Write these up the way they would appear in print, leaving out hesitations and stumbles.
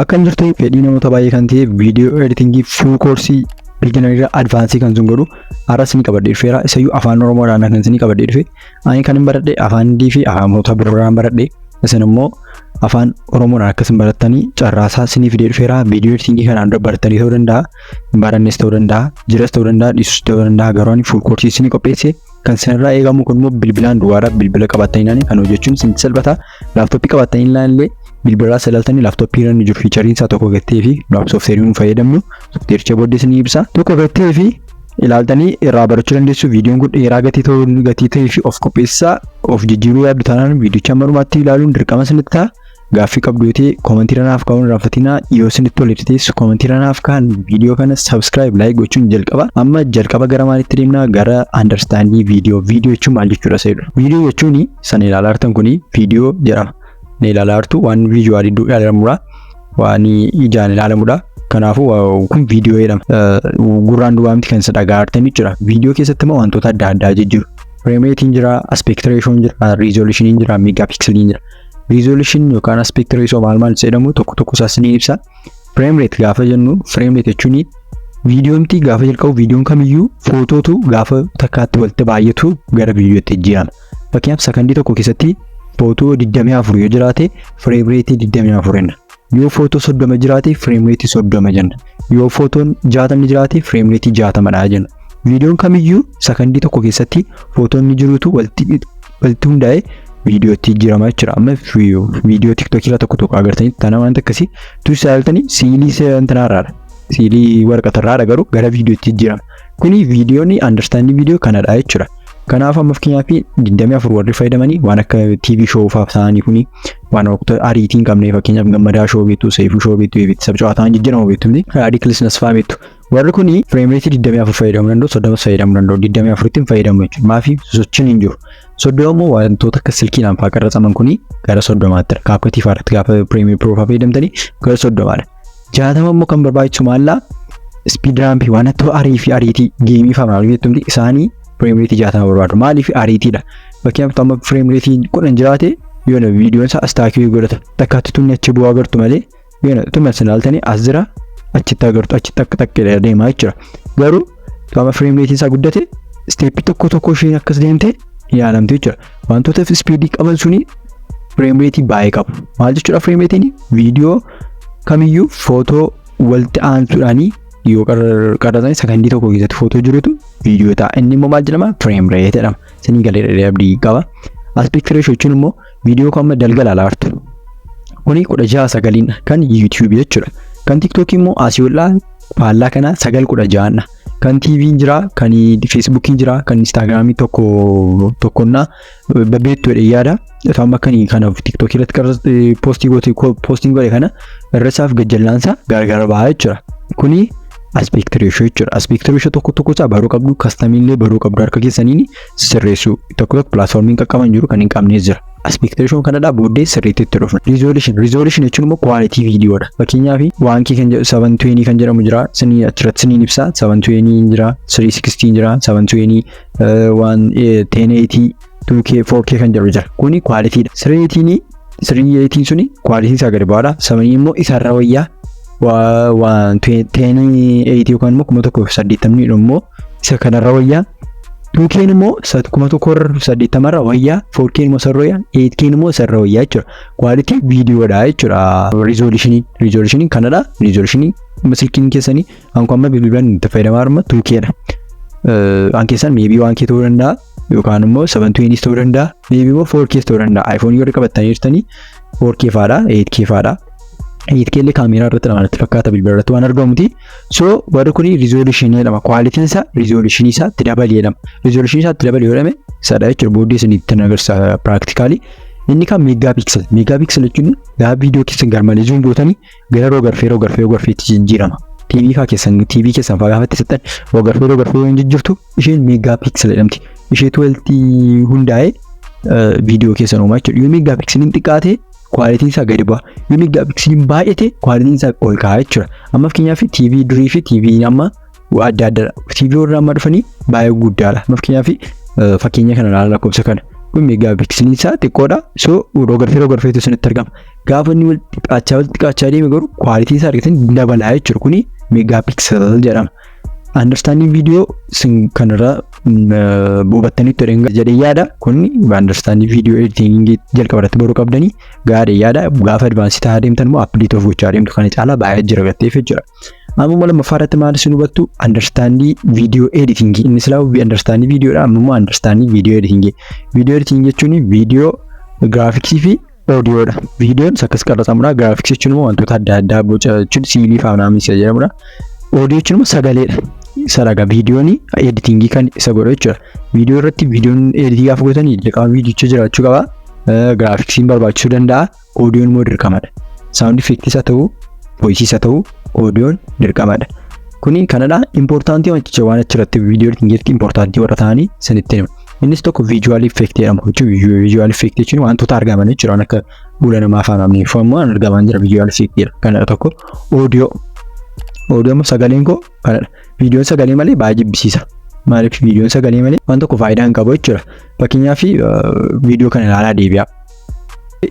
Akkan jirtu fedhii namoota baay'ee kan ta'e viidiyoo editingii full koorsii beginner advaansii kan sun godhu arras ni qabadhee dhufeera. Isayyuu afaan Oromoodhaan kan isin qabadhee dhufe. Ani kan hin baradhe afaan Hindii fi afaamoota biroodhaan baradhe. Isin immoo afaan Oromoodhaan akkasiin barattanii carraasaa isinii fidee dhufeera. Viidiyoo editingii kanaan dura barattanii ta'uu danda'a, barannes ta'uu danda'a, jiras ta'uu danda'a, dhiisus ta'uu danda'a. Garuu ani full koorsii isinii qopheesse. Kan isinirraa eegamu kun immoo bilbilaan duwwaadha. Bilbila qabattanii kan hojjechuun isin salphata. Laaptooppii qabattanii illee bilbila salaaltanii laaptooppii irra ni jiru fiichariin isaa tokko gattee fi soofteeriin fayyadamnu soofteericha booddee isin ibsa. Tokko gattee fi ilaaltanii irraa barachuu dandeessu. Viidiyoon kun dheeraa gatii ta'ee fi of qopheessaa of jijjiiruu yaaddu taanaan viidiyocha marumaatti ilaaluun dirqama isinitti ta'a. Gaaffii qabdu yoo ta'e koomentii irra naaf kaa'uun raaffatinaa. Yoo isinitti tole ta'es koomentii irra naaf kaa'an. Viidiyoo kana subscribe like gochuun jalqaba. Amma jalqaba gara maalitti deemna? Gara understanding viidiyoo. Viidiyoo jechuun maal jechuudha seedu? Viidiyoo jechuun sana ilaalaa jirtan kuni viidiyoo jedhama. Ne ilaalaa jirtu waan viijuwaalii ilaalamudha. Waan ijaan ilaalamudha. Kanaafuu kun viidiyoo jedhama. Gurraan duwwaa miti kan isa dhagaa jirtan jechuudha. Viidiyoo keessatti immoo wantoota adda addaa jijjiiru. Frame rate'n jira, aspect ratio'n jira, resolution'n jira, megapixel'n jira. Resolution yookaan aspect ratio maal jedhamu tokko tokko isaas ni ibsa. Frame rate gaafa jennu frame rate jechuun viidiyoomti gaafa jalqabu viidiyoon kamiyyuu footootu gaafa takkaatti walitti baay'atu gara viidiyootti jijjiirama. Fakkeenyaaf sakandii tokko keessatti footoo 24 yoo jiraate frame rate 24 jenna. Yoo footoo 30 jiraate frame rate 30 jenna. Yoo footoon 60 jiraate frame rate 60 dha jenna. Viidiyoon kamiyyuu sakandii tokko keessatti footoon ni jirutu walitti hundaa'ee viidiyootti jijjiirama jechuudha. Amma viidiyoo TikTok irra tokko agartanii tana waan akkasii tuusaa ilaaltanii siilii seentanaarraadha. Siilii waraqatarraadha garuu gara viidiyootti jijjiirama. Kuni viidiyoonni understanding viidiyoo kanadha jechuudha. Kanaaf amma fakkeenyaaf 24 warri fayyadamanii waan akka TV show fa'aa ta'anii kuni waan waqtii ariitiin qabne fakkeenyaaf gammadaa show beektu, seefuu show beektu, beeksisa cawaataan jijjiiramu beektu, radicalness fa'aa beektu. Warri kuni frame rate 24 fayyadamuu danda'u, 30 fayyadamuu danda'u, 24 ittiin fayyadamu jechuudha. Maafi sochiin hin jiru. 30 immoo wantoota akka silkiidhaan fa'aa qarratsaman kuni gara 30tti CapCut fa'aatti gaafa Premiere Pro fa'aa fayyadamtanii gara 30dha. 60 immoo kan barbaachisu maallaa speed ramp waan akka ariitii geemii fa'aa maal beektu isaanii frame rate 60 barbaadu. Maaliif ariitiidha. Fakkeenyaaf amma frame rate 10 jiraate yoo viidiyoon isaa astaakii godhata takkaatti tunni achi bu'aa agartu malee yoo tumma sinaaltanii as jira achitti agartu achitti akka takkee deemaa jechuudha. Garuu amma frame rate isaa guddate step tokko isheen akkas deemte yaalamte jechuudha. Wantoota speedii qaban suni frame rate baay'ee qabu. Maal jechuudha frame rate'n viidiyoo kamiyyuu footoo walitti aansuudhaanii yoo qarratanii sakandii tokko keessatti footoo jirutu viidiyoo ta'a. Inni immoo maal jedhama? Frame rate jedhama. Sanii galee abdii qaba. Aspect ratio jechuun immoo viidiyoo kan dalga ilaalaa jirtu. Kuni 16:9 kan YouTube jechuudha. Kan TikTok immoo asii ol'aa faallaa kana 9:16. Kan TV jira, kan Facebook jira, kan Instagram tokkonnaa babbeettu yaada. Amma kan kanaaf TikTok irratti posting godhe kana irrasaaf gajjallaansa gargar ba'a jechuudha. Kuni aspect ratio jechuudha. Aspect ratio tokko isaa baruu qabdu, customillee baruu qabdu harka keessaniin sirreessu. Tokko platformiin qaqqaban jiru kan hin qabnes jira. Aspect ratio kanadha booddee sirriitti itti dhufna. Resolution jechuun immoo quality viidiyoodha. Fakkeenyaaf 1K kan jedhu 720 kan jedhamu jira. Sinii achirratti siniin ibsa. 720 jira, 360 jira, 720 1080 2K 4K kan jedhu jira. Kuni qualityidha. 380 suni quality isaa gadi bu'aadha. 7 immoo isarra wayyaa waan 1080 yookaan immoo 1080 immoo isa kanarra wayyaa. 2K immoo 1180 irra wayyaa, 4K immoo sarra wayyaa, 8K immoo sarra wayyaa jechuudha. Quality viidiyoodha jechuudha. Resolution kanadha. Resolution silkiin keessanii amma bilbilaan itti fayyadamaa jirma 2Kdha. An keessan maybe 1K ta'uu danda'a yookaan immoo 720 ta'uu danda'a, maybe immoo 4K ta'uu danda'a. iPhone yoo qabattanii jirtanii 4K fa'aadha, 8K fa'aadha. 8K illee kaameeraa irratti namatti fakkaata bilbila irratti waan argamuti. So warri kuni resolution jedhama. Quality isaa resolution isaa itti dabalee jedhama. Resolution isaa itti dabalee yoo jedhame sadha jechuudha. Booddee isinitti agarsiisa practically. Inni kan megapixel. Megapixel jechuun gaafa viidiyoo keessan garmalee zoom gootanii gara rogarfeetti jijjiirama. TV keessan fa'aa gaafa itti sittan rogarfee hin jijjiirtu isheen megapixel jedhamti. Isheetu walitti hundaa'ee viidiyoo keessan uumaa jechuudha. Yoo megapixeliin xiqqaate quality isaa gadi bu'a. Yoo megapixeliin baay'ate quality isaa ol ka'a jechuudha. Amma fakkeenyaaf TV durii fi TV amma adda adda. TV warra amma dhufanii baay'ee guddaadha. Amma fakkeenyaaf fakkeenya kana laala lakkoofsa kana kun meegaapiksiliin isaa xiqqoodha. So rogarfeetu isinitti argama. Gaafa inni wal xiqqaachaa deeme garuu kwaalitii isaa argitanii dabalaa jechuudha. Kuni meegaapiksel jedhama. Understanding video kanarra hubattanii jedhee yaada. Kuni understanding video editing jalqabarratti baruu qabdanii gaadhee yaada. Gaafa advaansii ta'aa deemtan immoo update of gochaa deemtu kana caalaa baay'ee jira gatteef jechuudha. Amma lammaffaarratti maal isin hubattu understanding video editing. Inni silaa understanding videodha. Amma understanding video editing. Video editing jechuun video graphics fi audioodha. Videoon akkas qarratsamudha. Graphics jechuun immoo wantoota adda addaa boca jechuun siilii fa'aa naamni isa jedhamudha. Audio jechuun immoo sagaleedha. Saraga videoon editing kan isa godhu jechuudha. Video irratti videoon editing gaafa gootanii liqaa viidiyocha jiraachuu qaba. Graphics'n barbaachisuu danda'a. Audioon immoo dirqamadha. Sound effects haa ta'u, voice haa ta'u, audioon dirqamadha. Kuni kanadha. Importantii wanticha waan achirratti video editing importantii warra ta'anii sanitti himu. Innis tokko visual effect jedhama. Visual effect jechuun wantoota argaman jechuudha. Waan akka fuula namaa afaan namni ifamuu argaman jira visual effect jedha. Kanadha tokko audio. Audio sagaleen koo kanadha. Viidiyoon sagalee malee baay'ee jibbisiisa. Maaliif viidiyoon sagalee malee waan tokko faayidaa hin qabu jechuudha. Fakkeenyaaf viidiyoo kana ilaalaa deebi'a.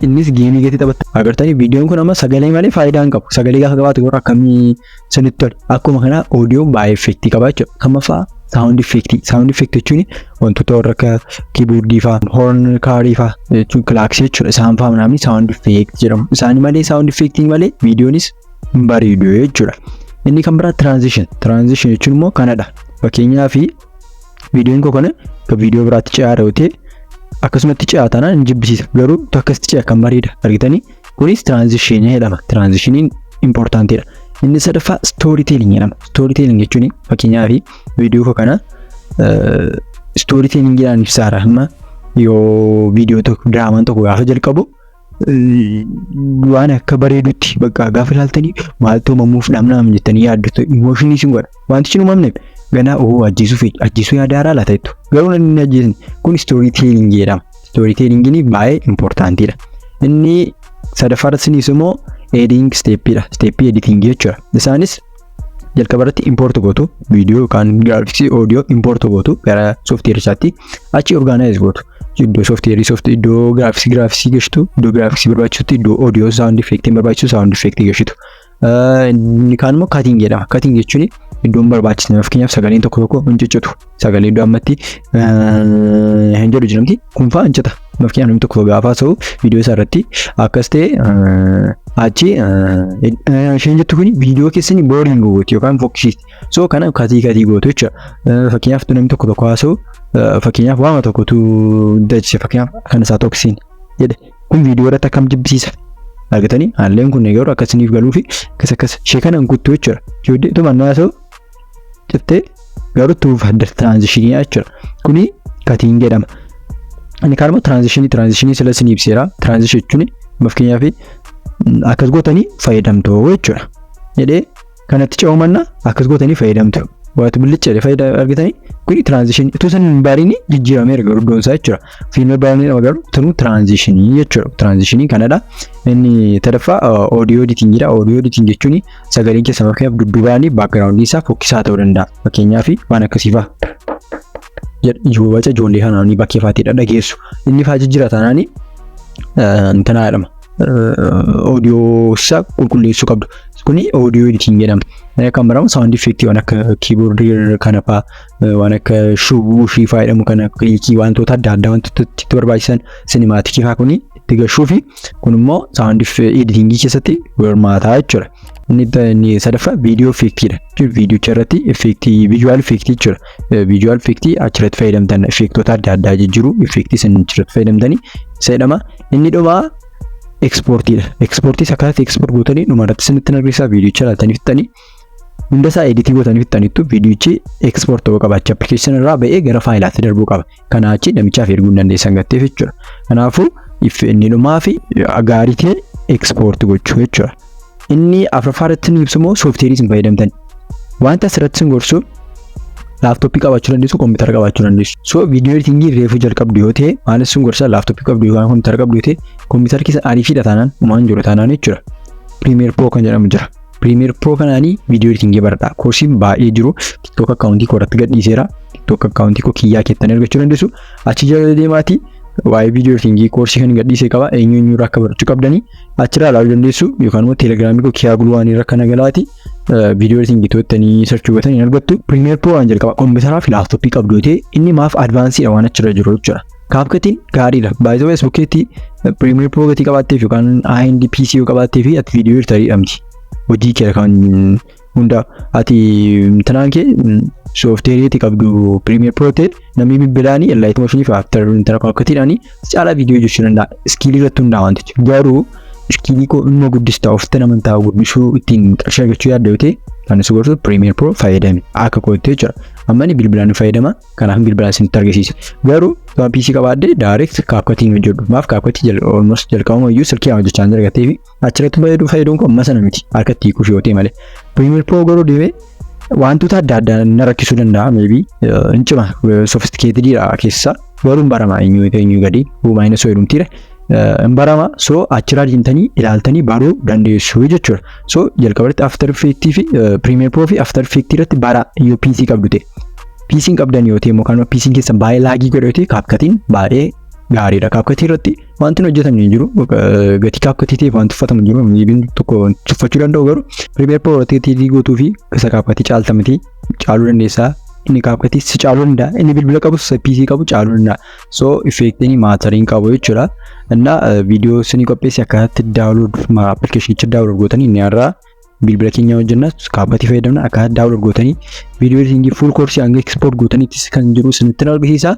Innis geemii gati taphata. Agartanii viidiyoon kun amma sagalee malee faayidaa hin qabu. Sagalee gaafa qabaatu garuu akkamii sanitti tole. Akkuma kana audio baay'ee effektii qaba jechuudha. Kamaffaa sound effect. Sound effect jechuun wantoota warra akka keyboardii fa'aa, horn kaarii fa'aa jechuun kilaaksii jechuudha. Isaan fa'aa namni sound effect jedhamu. Isaan malee sound effecting malee viidiyoonis hin bareedu jechuudha. Inni kan biraa transition jechuun immoo kanadha. Fakkeenyaaf viidiyoon koo kana kan viidiyoo biraatti ce'aa ta'e akkasumatti ce'aa taanaan hin jibbisiisa. Garuu akkasitti ce'a kan bareeda argitanii. Kunis transition jedhama. Transitioniin importantiidha. Inni sadaffaa storytelling jedhama. Storytelling jechuun fakkeenyaaf viidiyoo koo kana storytellingiidhaan ibsaara. Amma yoo viidiyoo tokko diraamaan tokko gaafa jalqabu waan akka bareedutti bakka gaafa ilaaltanii maaltu mammuuf dhamnaam jettanii yaaddu emotionii isin godha. Wanti isin uumamne ganaa ajjiisuu yaada haaraa laata jettu. Garuu inni ajjeesni kun storytelling jedhama. Storytellingiin baay'ee importantiidha. Inni sadaffaarrattis immoo editing steppiidha. Steppii editing jechuudha. Isaanis jalqabarratti import gootu viidiyoo yookaan graphics audio import gootu gara softwarechaatti achi organize gootu. Iddoo software iddoo graphics geessitu, iddoo graphics barbaachisutti, iddoo audio sound effect barbaachisu sound effect geessitu. Inni kaan immoo cutting jedhama. Cutting jechuun iddoon barbaachisne fakkeenyaaf sagaleen tokko hin ciccitu. Sagalee iddoo ammatti hin jedhu jedhamti. Kun fa'aa hin cita. Fakkeenyaaf namni tokko gaafa haasa'u viidiyoo isaa irratti akkas ta'e achi isheen jettu kun viidiyoo keessanii boring gooti yookaan fokkisiisti. So kana katii gootu jechuudha. Fakkeenyaaf namni tokko haasa'u fakkeenyaaf waama tokkotu dachise fakkeenyaaf kan isaa toksiin jedhe kun viidiyoo irratti akkam jibbisiisa. Argatanii haalleen kun garuu akkasiniif galuu fi akkas ishee kana hin kuttu jechuudha. Ijoollee tumannaa haasa'u jettee garuu tuuf adda transitionii jechuudha. Kuni katiin jedhama. Inni kaan immoo transitionii sila isin ibseera. Transition jechuun fakkeenyaaf akkas gootanii fayyadamtu jechuudha. Jedhee kanatti ce'umannaa akkas gootanii fayyadamtu. Waati bilchaadhe faayida argatanii kuni transition utuu san baariin jijjiiramee garuu doonsaa jechuudha. Fiilmii baariin garuu tunu transition jechuudha. Transition kanadha. Inni tadaffaa audio editing jira. Audio editing jechuun sagaleen keessa fakkeenyaaf dudduubaan background isaa fokkisaa ta'uu danda'a. Fakkeenyaaf waan akkasii fa'a. Yoo waca ijoollee kanaanii bakkee fa'aatiidha dhageessu. Inni fa'aa jijjiira taanaanii tanaa jedhama. Audio isaa qulqulleessuu qabdu. Kuni audio editing jedhama. Kan biramu sound effect waan akka keyboard kana fa'aa waan akka shuushii fayyadamu kana kiikii wantoota adda addaa wantoota itti barbaachisan cinematic fa'aa kuni itti gashuu fi kun immoo sound editing keessatti hirmaataa jechuudha. Inni sadaffaa video effectidha. Viidiyoocha irratti effectii visual effect jechuudha. Visual effect achirratti fayyadamtan effectoota adda addaa jijjiiru effectii san achirratti fayyadamtanii isa jedhama. Inni dhumaa exportidha. Exportii akkaataa export gootanii dhumarratti sinitti agarsiisa viidiyoocha ilaaltanii fixanii hunda isaa editii gootanii fixaniittu viidiyoochi export ta'uu qaba. Application irraa ba'ee gara faayilaatti darbuu qaba. Kanaa achi namichaaf erguu hin dandeessan gatteef jechuudha. Kanaafuu inni dhumaa fi gaarii ta'e export gochuu jechuudha. Inni afuraffaarratti ni ibsu immoo sooftiweerii isin fayyadamtan. Wanta asirratti isin gorsu laaptooppii qabaachuu dandeessu, kompiitara qabaachuu dandeessu. So viidiyoo editingii reefuu jalqabdu yoo ta'e maalis isin gorsa laaptooppii qabdu yookaan kompiitara qabdu yoo ta'e kompiitara keessa ariifiidha taanaan umaan jiru taanaan jechuudha. Premiere Pro kan jedhamu jira. Premiere Pro kanaanii viidiyoo editingii baradhaa. Koorsiin baay'ee jiru. TikTok akkaawuntii koo irratti gadhiiseera. TikTok akkaawuntii koo kiyyaa keessan argachuu dandeessu. Achi jala deemaati waa'ee viidiyoo editingii koorsii kan gadhiisee qaba. Eenyu irraa akka barachuu qabdanii achirraa ilaaluu dandeessu yookaan immoo teelegiraamii koo Kiyaaguluwaan irra kana galaati viidiyoo editingii to'attanii sarchii gootanii argattu. Premiere Pro waan jalqaba kompiitaraa fi laaptooppii qabdu ta'e inni maaf advaansiidha waan achirra jiru jechuudha. CapCutiin gaariidha. Baay'ee Facebook'eetti Premiere Pro gatii qabaatteef yookaan AMD PC yoo qabaatteef ati viidiyoo editariidha miti. Hojii kee kan hunda ati tanaan kee soofteeriitii qabdu Premiere Pro ta'e namni bilbilaanii Light Motion fi After CapCutiidhaanii caalaa viidiyoo hojjechuu danda'a. Iskiilii irratti hundaa'aa wantichi. Garuu iskiilii koo immoo guddistaa ofitti namantaa guddisuu ittiin qarshii argachuu yaadda yoo ta'e kan isin gorsu Premiere Pro fayyadami akka kootti jechuudha. Amma ni bilbilaan fayyadama kanaaf bilbilaan isinitti argisiisa. Garuu waan PC qabaadde direct CapCutiin hojjedhu. Maaf CapCutii almost jalqabuma iyyuu silkii hojjechaa hin argatee fi achirratti fayyadamuun kun amma sana miti harkatti hiikuuf yoo ta'e malee. Premiere Pro garuu deemee wantoota adda addaa na rakkisuu danda'a maybe incima sophisticatedidha keessa garuu barama eenyu gadi huumaayina soo jedhumtiire barama so achirraa deemtanii ilaaltanii baruu dandeessu jechuudha. So jalqabatti After Effects fi Premiere Pro fi After Effects irratti bara yoo PC qabdu ta'e PC qabdan yoo ta'e immoo kan PC keessa baay'ee laagii godhu ta'e CapCutiin baay'ee gaariidha. CapCutii irratti wanti hojjetamne hin jiru. Gatii CapCutii ta'eef wanti uffatamu hin jiru. Miibiin tokko tuffachuu danda'u garuu Premiere Pro irratti gatii gootuu fi isa CapCutii caaltamti caaluu dandeessaa. Inni CapCutii si caaluu danda'a. Inni bilbila qabu PC qabu caaluu danda'a. So effectiin maatariin qabu jechuudha. Inna viidiyoo isinii qopheessi akkatti download application'icha download gootanii inni irraa bilbila keenya hojjennas CapCutii fayyadamna akka download gootanii viidiyoo editingii full course hanga export gootaniitis kan jiru isinitti argisiisa.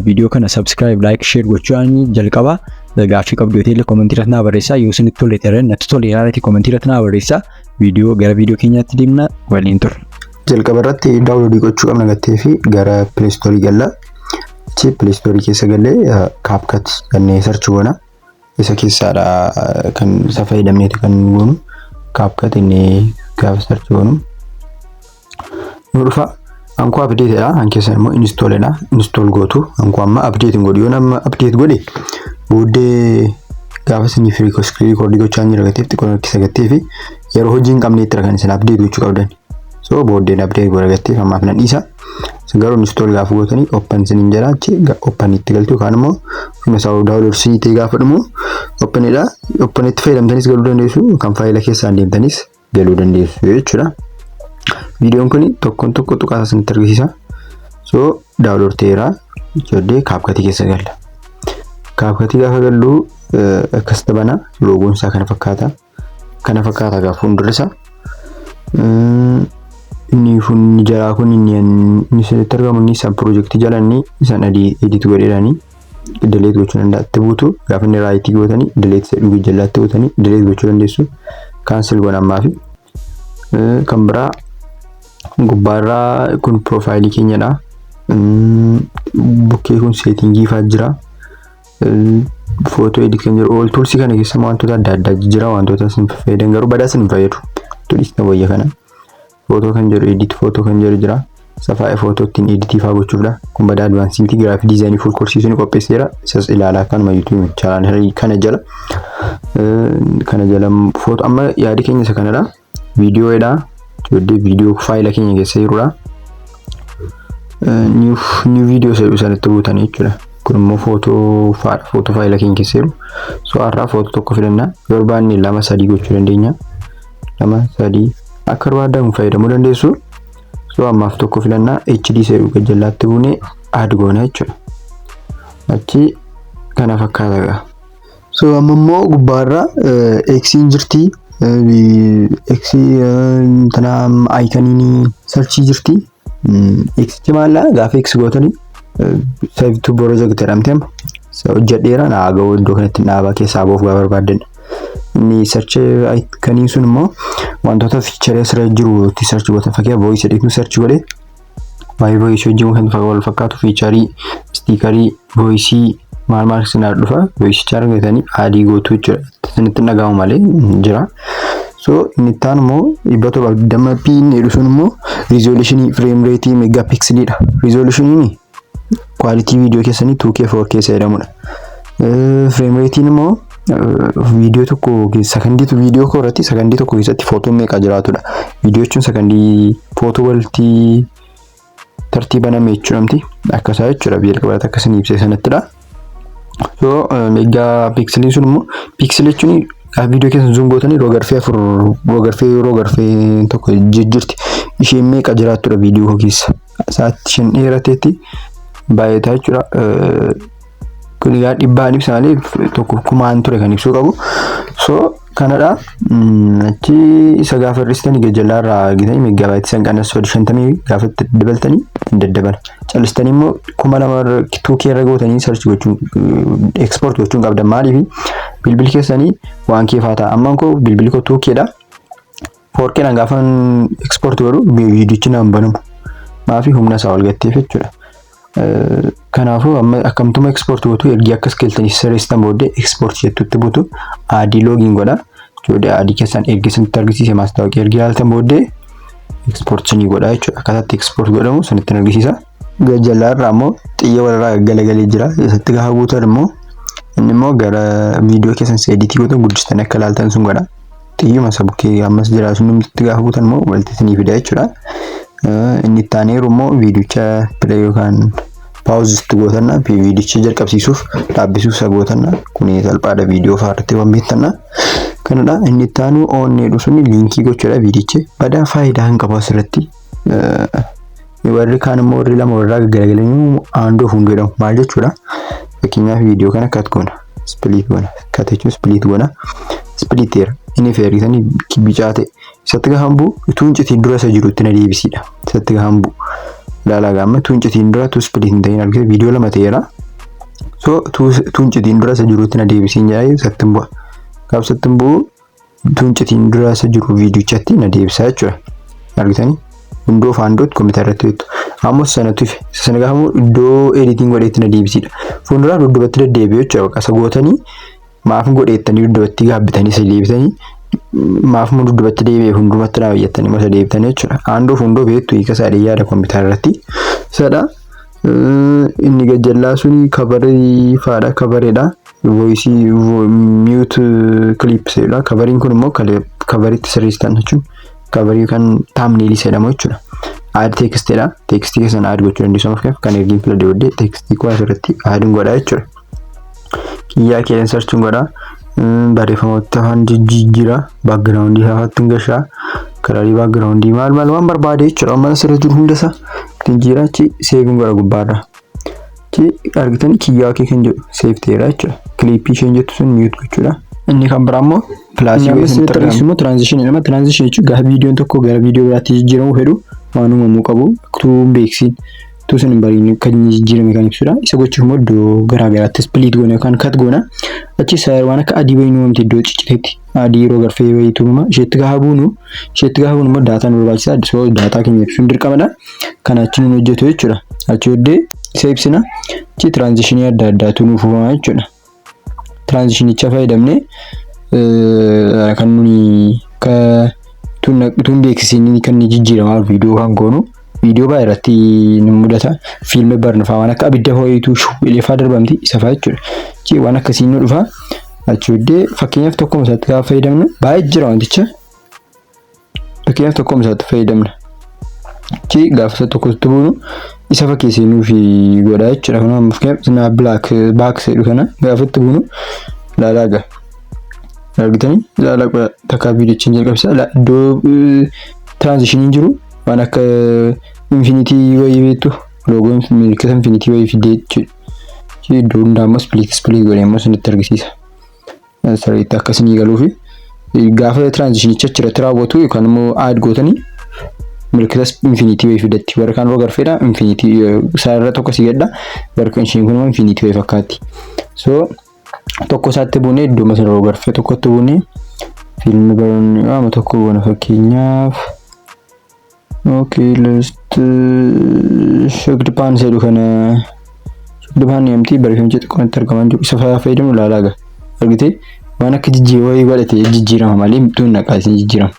Viidiyoo kana subscribe like share gochuudhaan jalqaba. Gaaffii qabdu yoo ta'e commentii irratti naa barreessaa. Yoo isinitti tole ta'e natti tole irratti commentii irratti naa barreessaa. Viidiyoo gara viidiyoo keenyaatti deemna waliin turre. Jalqaba irratti download gochuu qabna gattee fi gara Play Store galla. Chi Play Store keessa galee CapCut kanneen search goona. Isa keessaadha kan isa fayyadamneeti kan goonu. CapCut inni gaafa search goonu. Dhufa anko update dha ankeessa immoo install dha install gootu anko amma update godhi yoo nama update godhi booddee gaafa isin free record gochaa jira gateef xiqqoo harkisa gattee fi yeroo hojiin qabneetti kan isin update gochuu qabdan. So booddee update godha gattee ammaaf nan dhiisa. Garuu install gaafa gootanii open isin jira achi open itti galtu kaan immoo fuma isaa download isin ta'e gaafa dhumu open dha. Open itti fayyadamtanis galuu dandeessu kan faayila keessaan deemtanis galuu dandeessu jechuudha. Viidiyoon kun tokkoon tokko tuqaa isinitti argisiisa. So download ta'eera jedhee CapCutii keessa galla. CapCutii gaafa gallu akkasitti bana loogoon isaa kana fakkaata. Kana fakkaata gaafa fuuldura isaa. Inni funni jalaa kun inni sirriitti argamu inni isaan piroojeektii jalanni isaan edit godheedhaani delete gochuu danda'atti buutu gaafa inni right gootanii delete jedhu jalaatti gootanii delete gochuu dandeessu. Cancel goona ammaafi kan biraa gubbaarraa kun profaayilii keenyadha. Bukkee kun settingii fa'aa jira. Photo edit kan jiru all tools kana keessa wantoota adda addaa jira wantoota isin fayyadan garuu badaa isin fayyadu. Tulisti wayya kana. Photo kan jiru edit photo kan jiru jira. Safaa photo ittiin editii fa'aa gochuufdha. Kun badaa advanced graphic design full course isin qopheesseera. Isas ilaalaa kanuma YouTube channel kana jala. Kana jala photo amma yaadi keenya isa kanadha. Viidiyoodha. Joddee viidiyoo faayila keenya keessa jirudha. New video jedhu sanatti buutanii jechuudha. Kun immoo photo faayila keenya keessa jiru. So har'aa photo tokko filanna. Yoo barbaanne 2-3 gochuu dandeenya. 2-3 akka barbaadan fayyadamuu dandeessu. So ammaaf tokko filanna HD jedhu gajjallaatti buune add goona jechuudha. Achi kana fakkaata. So amma immoo gubbaarra X jirti. X tana iconiin search jirti. X maalla gaafa X gootanii save to project jedhamte so hojjedheera naa ga'u iddoo kanatti dhaabaa keessaa boof gaa barbaadan. Inni search iconiin sun immoo wantoota feature asirra jiru itti search goota fakkii voice jedhu search godhe voice wajjin kan wal fakkaatu feature stickerii voice maal sinaa dhufa voice char gatanii adii gootu jechuudha. Isinitti dhagahamu malee jira. So inni taan immoo 120p jedhu sun immoo resolution frame rate megapixel dha. Resolution quality video keessanii 2K 4K jedhamudha. Frame rate immoo viidiyoo tokko sekondiitu viidiyoo koorratti sekondii tokko keessatti footoo meeqa jiraatudha. Viidiyoo jechuun sekondii footoo waltii tartiiba nama jechuudha. Akkasaa jechuudha biyya qabata akkasiin ibsee sanattidha. So megaa pikseliin sun immoo pikselii jechuun viidiyoo keessa zoom gootanii rogarfee tokko jijjiirti. Isheen meeqa jiraattudha viidiyoo keessa sa'aatii isheen dheerateetti baay'ataa jechuudha. Kun egaa dhibbaan ibsa malee tokko kumaan ture kan ibsuu qabu. So kanadha. Achi isa gaafa hir'istanii gajjallaarraa argitanii meegaabaaytii san qannasuu 50 gaafa dabaltanii daddabala. Callistanii immoo 2000 2K irra gootanii search gochuun export gochuun qabdan. Maaliif bilbilli keessanii 1K faata. Ammaan koo bilbilli koo 2K dha. 4K dhaan gaafa export godhu viidiyochi naan banamu. Maafi humna isaa ol gatteef jechuudha. Kanaafuu amma akkamtuma export gootu ergi akkas keltanii sirreessitan booddee export jettutti buutu adii login godha. Joodee adii keessan ergisanitti argisiise maastaawoqii ergi ilaaltan booddee export sinii godha jechuudha. Akkataatti export godhamu sanitti argisiisa. Gajjallaarraa immoo xiyya walirraa galagalee jira. Isatti gaafa buutan immoo inni immoo gara viidiyoo keessan editii gootan guddistanii akka ilaaltan sun godha. Xiyyuma sabukkee ammas jira sun nutti gaafa buutan immoo walitti sinii fida jechuudha. Inni taaneeru immoo viidiyocha play yookaan pause itti gootanna viidiyocha jalqabsiisuuf dhaabbisuuf isa gootanna. Kun salphaadha viidiyoo faarratti waan beektanna. Kanadha inni taanu on jedhu sun liinkii gochuudha viidiyocha. Badaa faayidaa hin qabu asirratti. Warri kaan immoo warri lama warraa gaggalanii aandoo fuundedhamu maal jechuudha. Fakkeenyaaf viidiyoo kana cut goona. Split goona. Cut jechuun split goona. Split era. Inni feerrisanii bicaa ta'e. Isatti gahambu tuuncitiin dura isa jirutti na deebisiidha. Isatti gahambu ilaalaa gaamma tuuncitiin dura tu split hin ta'in argite viidiyoo lama ta'eera. So tuuncitiin dura isa jirutti na deebisiin jedhee isatti bu'a. Gaafsatti bu'u tuuncitiin dura isa jiru viidiyochatti na deebisaa jechuudha. Argitanii hundoo faandootti kompiitara irratti jettu. Ammoo sanatu ife. Sana gahamu iddoo editing godheetti na deebisiidha. Fuulduraa dudduubatti deddeebi'u jechuudha. Qasa gootanii maaf godheettanii dudduubatti gaabbitanii isa deebitanii maaf dudduubatti deebi'ee hundumatti na bayyattanii masa deebitanii jechuudha. Aandoo fundoo beektu hiika isaa yaada kompiitara irratti. Sadha inni gajjallaa suni kabarii faadha kabareedha. Voice mute clips jedha. Kabariin kun immoo kabariitti sirreessitan jechuudha. Kabarii kan thumbnail jedhamu jechuudha. Add text dha. Text keessan add gochuu dandeessuuf kan ergiin filade booddee text koo asirratti add godha jechuudha. Kiyyaa keessa search godha. Barreeffamoota afaan jijjiira. Background hafaatti gashaa. Kararii background maal waan barbaade jechuudha. Amma asirra jiru hundasaa jijjiira chi save godha gubbaadha. Chi argitanii kiyyaa kee kan jedhu save ta'eera jechuudha. Clip isheen jettu sun mute gochuudha. Inni kan biraa immoo flash immoo transition jedhama. Transition jechuun gaafa viidiyoon tokko gara viidiyoo biraatti jijjiiramuu fedhu waan uumamuu qabu aktuu beeksiin tu sun bariin kan jijjiirame kan ibsudha. Isa gochuuf immoo iddoo garaa garaatti split goona yookaan cut goona. Achi waan akka adii wayii uumamte iddoo cicciteetti adii yeroo garfee wayiitu uumama. Isheetti gaafa buunu immoo daataa nu barbaachisa. So daataa keenya ibsuun dirqamadha. Kan achi nu hojjetu jechuudha. Achi booddee isa ibsina. Achi transitionii adda addaatu nuuf uumama jechuudha. Transitionicha fayyadamne kan nuni tun beeksisni kan jijjiiramaa viidiyoo kan goonu viidiyoo baay'eeratti ni mudata. Fiilmii barnootaa waan akka abidda ho'iitu shubbileefaa darbamti isa fa'a jechuudha. Ci waan akkasiin nu dhufa. Achi booddee fakkeenyaaf tokko isaatti gaafa fayyadamnu baay'ee jira wanticha. Fakkeenyaaf tokko isaatti fayyadamna. Ci gaafa tokkotti buunu isa fakkeessee nuuf godha jechuudha. Kun fakkeenyaaf black box jedhu kana gaafa itti buunu ilaalaa argitanii ilaalaa takka viidiyoochiin jalqabsa iddoo transitionii jiru waan akka infinity wayii beektu loogoon milkisa infinity wayii fidee jechuudha. Iddoo hundaa immoo split godhee immoo sinitti argisiisa. Sirriitti akkasii galuufi gaafa transitionii achirratti raawwatu yookaan immoo add gootanii milkisa infinity wayii fidatti warra kaan roga arfeedha infinity saarra tokko si gadda warra kan isheen kun infinity wayii fakkaatti. So tokko isaatti buunee iddoo masara roga arfee tokkotti buunee fiilmii baroonni ama tokko goona fakkeenyaaf. Okay, let's shocked pan jedhu kana shocked pan yamti barreeffamni xiqqoon argaman jiru isa fayyadamu ilaalaa argite waan akka jijjiirama godhate jijjiirama malee tuun naqaasiin jijjiirama.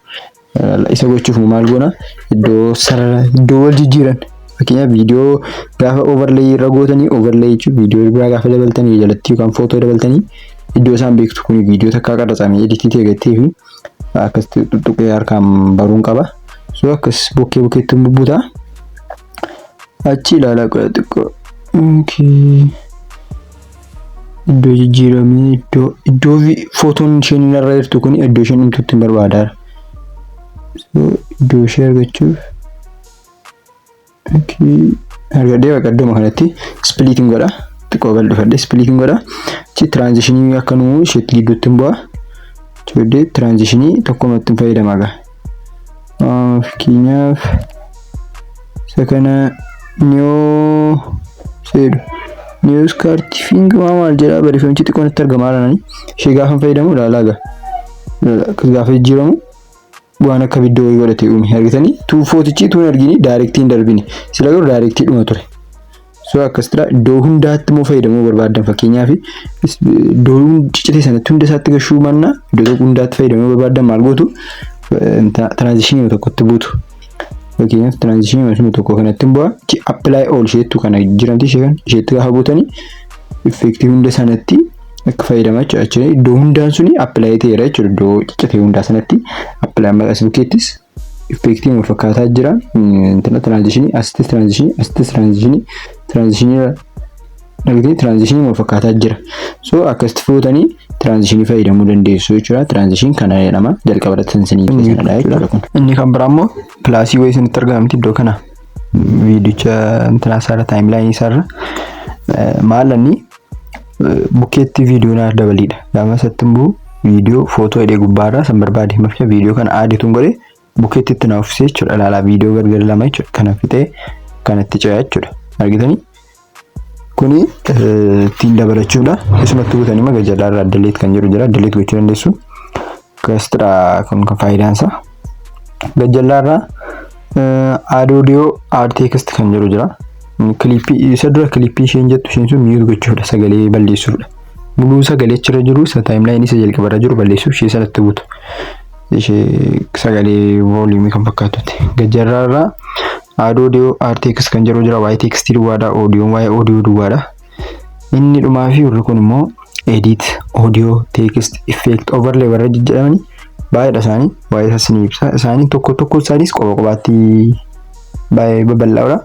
Isa gochuuf maal goona iddoo sarara iddoo wal jijjiiran fakkeenyaaf viidiyoo gaafa overlay irra gootanii overlay jechuun viidiyoo biraa gaafa dabaltanii jalatti yookaan footoo dabaltanii iddoo isaan beektu kun viidiyoo takka qarratame editii ta'ee fi akkas tuttuqee harkaan baruun qaba. So akkas bokkeetti bubbuta. Achi ilaalaa qola xiqqoo. Okay. iddoo jijjiiramee iddoo footoon isheen irra jirtu kun iddoo isheen himtutti barbaada. So iddoo ishee argachuuf argadee qaddama kanatti splitting godha. Xiqqoo bal'ifadhe splitting godha. Chi transitionii akka nuu isheetti gidduutti bu'a. Chooddee transitionii tokkomatti fayyadama gaa. Fakkeenyaaf sakana new seedu news cartifing maal jedha barreeffamchi xiqqoon argamaa jirani. Ishee gaafa fayyadamu ilaalaa gaa. Gaafa jijjiiramu waan akka viidiyoo godhatee uume argitanii tuu footichi tuun argini directiin darbini sila garuu directii dhuma ture. So akkasitraa iddoo hundaatti moo fayyadamuu barbaadan fakkeenyaaf iddoo ciccitee sanatti hunda isaatti gashuu manna iddoo hundaatti fayyadamuu barbaadan maal gootu transitionii tokkotti buutu. Fakkeenyaaf transitionii tokko kanatti bu'a chi apply all isheettu kana jiranti isheetti gaafa buutanii effective hunda sanatti akka fayyadamaa jechuudha. Iddoo hundaan suni apply ta'eera jechuudha. Iddoo ciccitee hundaa sanatti apply maqas bukeettis effective wal fakkaataa jira. Transitionii asitti transitionii wal fakkaataa jira. So akkasitti fuutanii transitionii fayyadamuu dandeessu jechuudha. Transition kana jedhama. Jalqaba transitionii keessanadha jechuudha. Inni kan biraa immoo pilaasii wayii isinitti argamti iddoo kana viidiyocha isaarra timeline isaarra maalanni bukeetti viidiyoo naa dabaliidha. Gaafa sattin buu viidiyoo footoo hidhee gubbaarraa san barbaade mafia viidiyoo kana aadituun godhee bukeetti itti na uffisee jechuudha. Ilaalaa viidiyoo gargar lama jechuudha. Kana fixee kanatti ce'aa jechuudha. Argitanii? Kuni ittiin dabalachuudha. Isumatti buutanii maga jalaarraa delete kan jiru jira. Delete gochuu dandeessu. Kastira kun kan faayidaan isaa. Gajjallaarraa add audio add text kan jiru jira. Clippii isa dura clippii isheen jettu isheen sun mute gochuudha sagalee balleessuudha. Muluu sagalee achirra jiru isa timeline isa jalqabarra jiru balleessuuf ishee sanatti buutu. Ishee sagalee volume kan fakkaatutti. Gajjallaarraa add audio add text kan jiru jira. Waa'ee text duwwaadha. Audio waa'ee audio duwwaadha. Inni dhumaa fi warri kun immoo edit audio text effect overlay warra jedhamani baay'eedha isaanii. Waa'ee isaanii ibsa. Isaanii tokko isaaniis qofa qofaatti baay'ee babal'aadha.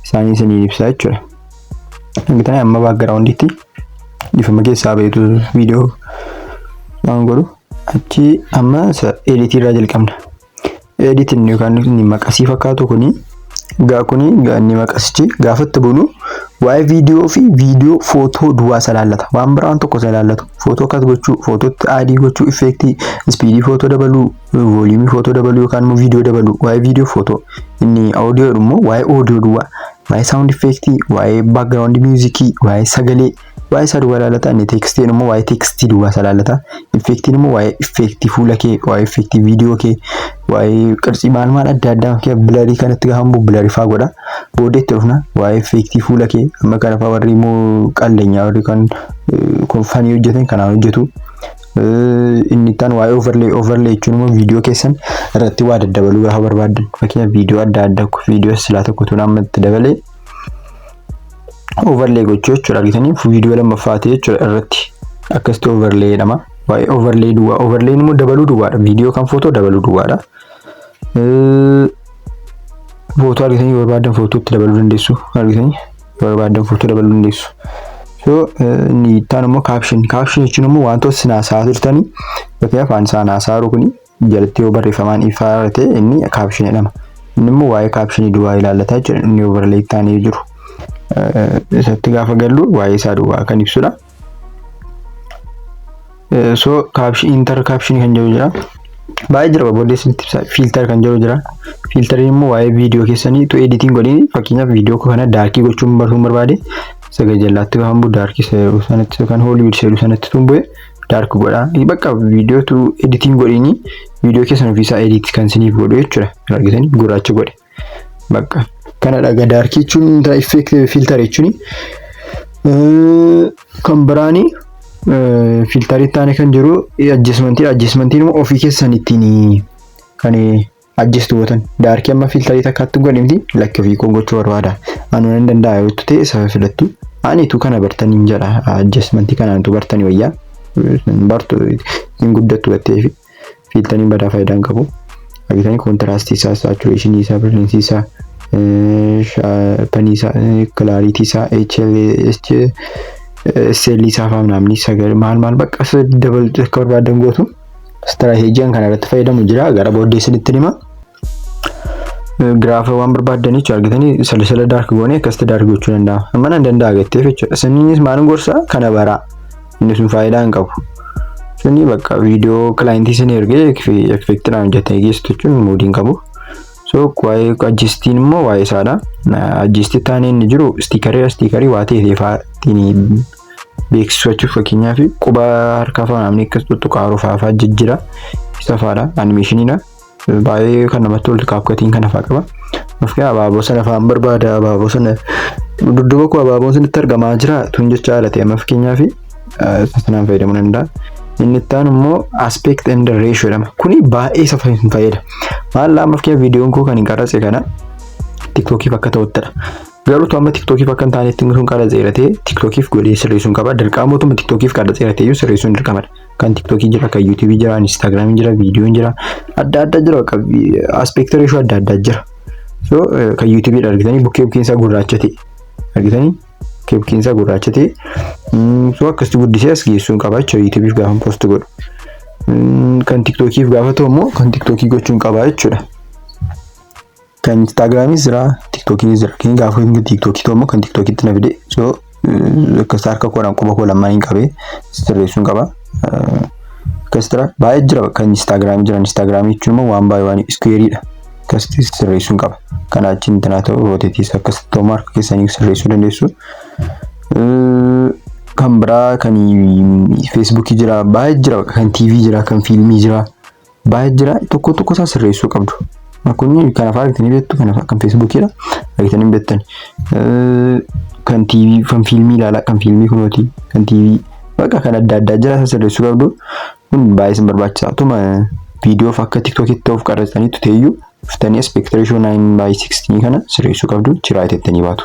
Isaanii isanii ibsa jechuudha. Argitanii amma backgrounditti ifama keessaa beetu viidiyoo waan godhu achi amma edit irraa jalqabna. Edit inni yookaan inni maqasii fakkaatu kuni inni maqasichi gaafatti bunu waa'ee viidiyoo fi viidiyoo footoo duwwaa salaallata. Waan biraan tokko salaallatu. Footoo akkas gochuu, footootti aadii gochuu, effektii, speedii footoo dabaluu, vooliyumii footoo dabaluu yookaan immoo viidiyoo dabaluu. Waa'ee viidiyoo footoo. Inni audio immoo waa'ee audio duwwaa, waa'ee sound effektii, waa'ee background musicii, waa'ee sagalee, waa'ee isaa duwwaa ilaallata. Inni tekstiin immoo waa'ee tekstii duwwaa salaallata. Effektiin immoo waa'ee effektii fuula kee, waa'ee effektii viidiyoo kee, waa'ee qirtsii maal adda addaa kee blurrii kanatti gahambu blurrii faa godha. Boodeetti dhufna waa'ee effektii fuula kee amma kana faa warri immoo qalleenyaa warri kan konfanii hojjetan kanaan hojjetu. Inni taan waa'ee overlay jechuun immoo viidiyoo keessan irratti waa daddabaluu gaafa barbaadan fakkeenyaaf viidiyoo adda addaa viidiyoo silaa tokko tuun amma itti dabalee overlay gochuu jechuudha. Argitanii viidiyoo lammaffaa ta'e jechuudha irratti akkasitti overlay jedhama. Waa'ee overlay duwwaa overlay immoo dabaluu duwwaadha. Viidiyoo kan footoo dabaluu duwwaadha. Footoo argitanii barbaadan footootti dabaluu dandeessu. Argitanii barbaadan footoo dabaluu dandeessu. So inni taan immoo caption jechuun immoo wantoota sinaasaa turtanii fakkeenyaaf waan sinaasaa kuni jalatti yoo barreeffamaan ifaa ta'e inni caption jedhama. Inni immoo waa'ee caption duwwaa ilaallata jechuudha. Inni overlay taanee jiru. Isatti gaafa gallu waa'ee isaa duwwaa kan ibsudha. So caption inter caption kan jiru jira. Baay'ee jira booddeessinitti ibsa. Filter kan jiru jira. Filteriin immoo waa'ee viidiyoo keessanii tu editing godhanii fakkeenyaaf viidiyoo kana daarkii gochuun barbaade saga jallaatti gahambu daarkii seeruu sanatti kan Hollywood seeruu sanatti tumbu'e daark godha. Bakka viidiyoo tu editing godhanii viidiyoo keessan ofiisaa edit kan siniif godhu jechuudha. Argitanii gurraacha godhe. Bakka kana dhaga daarkii jechuun effect filter jechuun kan biraanii filterii taane kan jiru adjustmentiin immoo ofii keessan ittiin kan adjust gootan daarkii amma filterii takkaatti godhimti lakki ofii gochuu barbaada. Anu nan danda'a yoo ta'e isa filattu. Aniitu kana bartanii jedha adjustmentii kanaan tu bartanii wayyaa bartu hin guddattu battee filteriin badaa faayidaa hin qabu. Argitanii kontirastii isaa, saturation isaa, brilliance isaa, sharpness isaa, clarity isaa, HLS seellii isaa fa'aa namni sagalee maal bakka dabaltu akka barbaadan gootu istiraatejiyaan kana irratti fayyadamu jira. Gara booddee isinitti hima. Giraafa waan barbaadan jechuudha argitanii sala dark goonee akkasitti dark gochuu danda'a. Amma nan danda'a gatteef jechuudha. Isininis maalin gorsa kana baraa inni sun faayidaa hin qabu. Suni bakka viidiyoo clientii isin ergee effectidhaan hojjetanii geessitu jechuun moodiin qabu. So waa'ee adjustiin immoo waa'ee isaadha. Adjustii taanee inni jiru stiikarii waa ta'eef fa'aatiin beeksifachuuf fakkeenyaaf quba harkaa fa'aa namni akkas tuttuqaaru fa'aa jijjiira isa fa'aadha animationiidha. Baay'ee kan namatti tolu kaapkatiin kana fa'aa qaba. Ofii abaaboo sana fa'aan barbaada abaaboo sana dudduuba koo abaaboon sinitti argamaa jira tun jecha haala ta'e amma fakkeenyaaf sanaan fayyadamuu danda'a. Inni ittaan immoo aspect and ratio jedhama. Kuni baay'ee isa fayyada. Maal amma fakkeenyaaf viidiyoon koo kan hin qarratse kana TikTokiif akka ta'uttidha. Garuu amma TikTokiif akka hin taanetti sun qarratse jedhatee TikTokiif godhee sirreessuun qaba. Dirqamootuma TikTokiif qarratse jedhatee iyyuu sirreessuun dirqamadha. Kan TikTokii jira, kan YouTube jira, Instagram jira, viidiyoon jira, adda jira aspect ratio adda jira. So kan YouTube argitanii bukkeen isaa gurraacha ta'e argitanii bukkeen isaa gurraacha ta'e so akkasitti guddisee as geessuun qaba jechuudha. YouTubeif gaafa post godhu kan TikTokiif gaafa ta'u immoo kan TikTokii gochuun qaba jechuudha. Kan Instagramis jira, TikTokiis jira. Kan gaafa TikTokii ta'u immoo kan TikTokiitti na fide so akkasitti harka koodhaan quba koo lamaan qabee sirreessuun qaba. Akkasitti baay'ee jira kan Instagram jira. Instagram jechuun immoo waan baay'ee waan squareedha. Akkasitti sirreessuun qaba. Kana achiin tanaa ta'u roteetiis akkasitti ta'u harka keessanii sirreessuu dandeessu. Kan biraa kan Facebook jira, baay'ee jira, kan TV jira, kan fiilmii jira, baay'ee jira. Tokko isaa sirreessuu qabdu. Akkuma kana fa'aa argitanii beektu kana fa'aa kan Facebookidha. Argitanii beektan. Kan TV, kan fiilmii ilaalaa, kan fiilmii kunooti, kan TV bakka kan adda jira sirreessuu qabdu. Kun baay'ee isin barbaachisaa. Tuma viidiyoof akka TikTokitti ta'uuf qarrataniitu ta'eyyuu uftanii aspect ratio 9:16 kana sirreessuu qabdu. Chiraa jettanii baatu.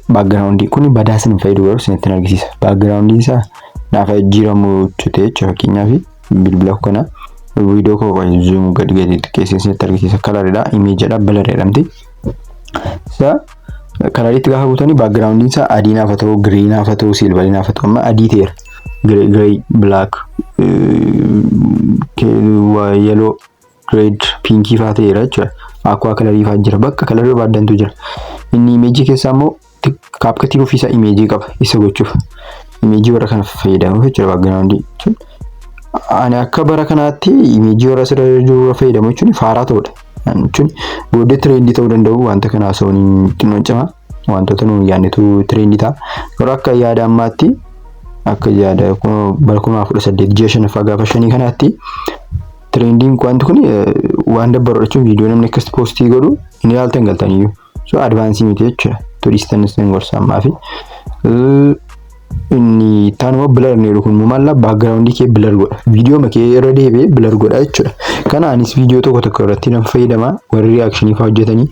Background kun badaa isin fayyadu garuu isinitti argisiisa. Background isaa naaf jijjiiramu jettee fakkeenyaaf bilbila kana viidiyoo koo zoom gadi xiqqeessee isinitti argisiisa. Kalaridha, imeejidha, blur jedhamti. Isa kalaritti gaafa buutanii background isaa adii naaf ta'u, green naaf ta'u, silver naaf ta'u, amma adii ta'eera. Gray, black, yellow, red, pinky fa'aa ta'eera jechuudha. Aqua kalarii fa'aa jira. Bakka kalarii baaddantu jira. Inni imeejii keessaa immoo kaapkatii ofiisaa imeejii qaba isa gochuuf. Imeejii warra kana fayyadamu jechuudha background jechuun. Ani akka bara kanaatti imeejii warra sirra jiru fayyadamu jechuun faaraa ta'udha. Jechuun booddee trendii ta'uu danda'u wanta kana osoon xinnoon cimaa wantoota nuun yaadnetu trendii ta'a. Yeroo akka yaada ammaatti akka yaada bara 2018 ji'a 5 gaafa 5 kanaatti trendiin wanti kun waan dabbaru jechuun viidiyoo namni akkasitti poostii godhu inni ilaaltan galtaniyyuu. So advaansii miti jechuudha. Turistanis ni gorsa ammaa fi inni taanuma blur ni kun maalla background kee blur godha. Viidiyoo makee irra deebi'ee blur godha jechuudha. Kanaanis viidiyoo tokko irratti nama fayyadama warri reaction fa'aa hojjetanii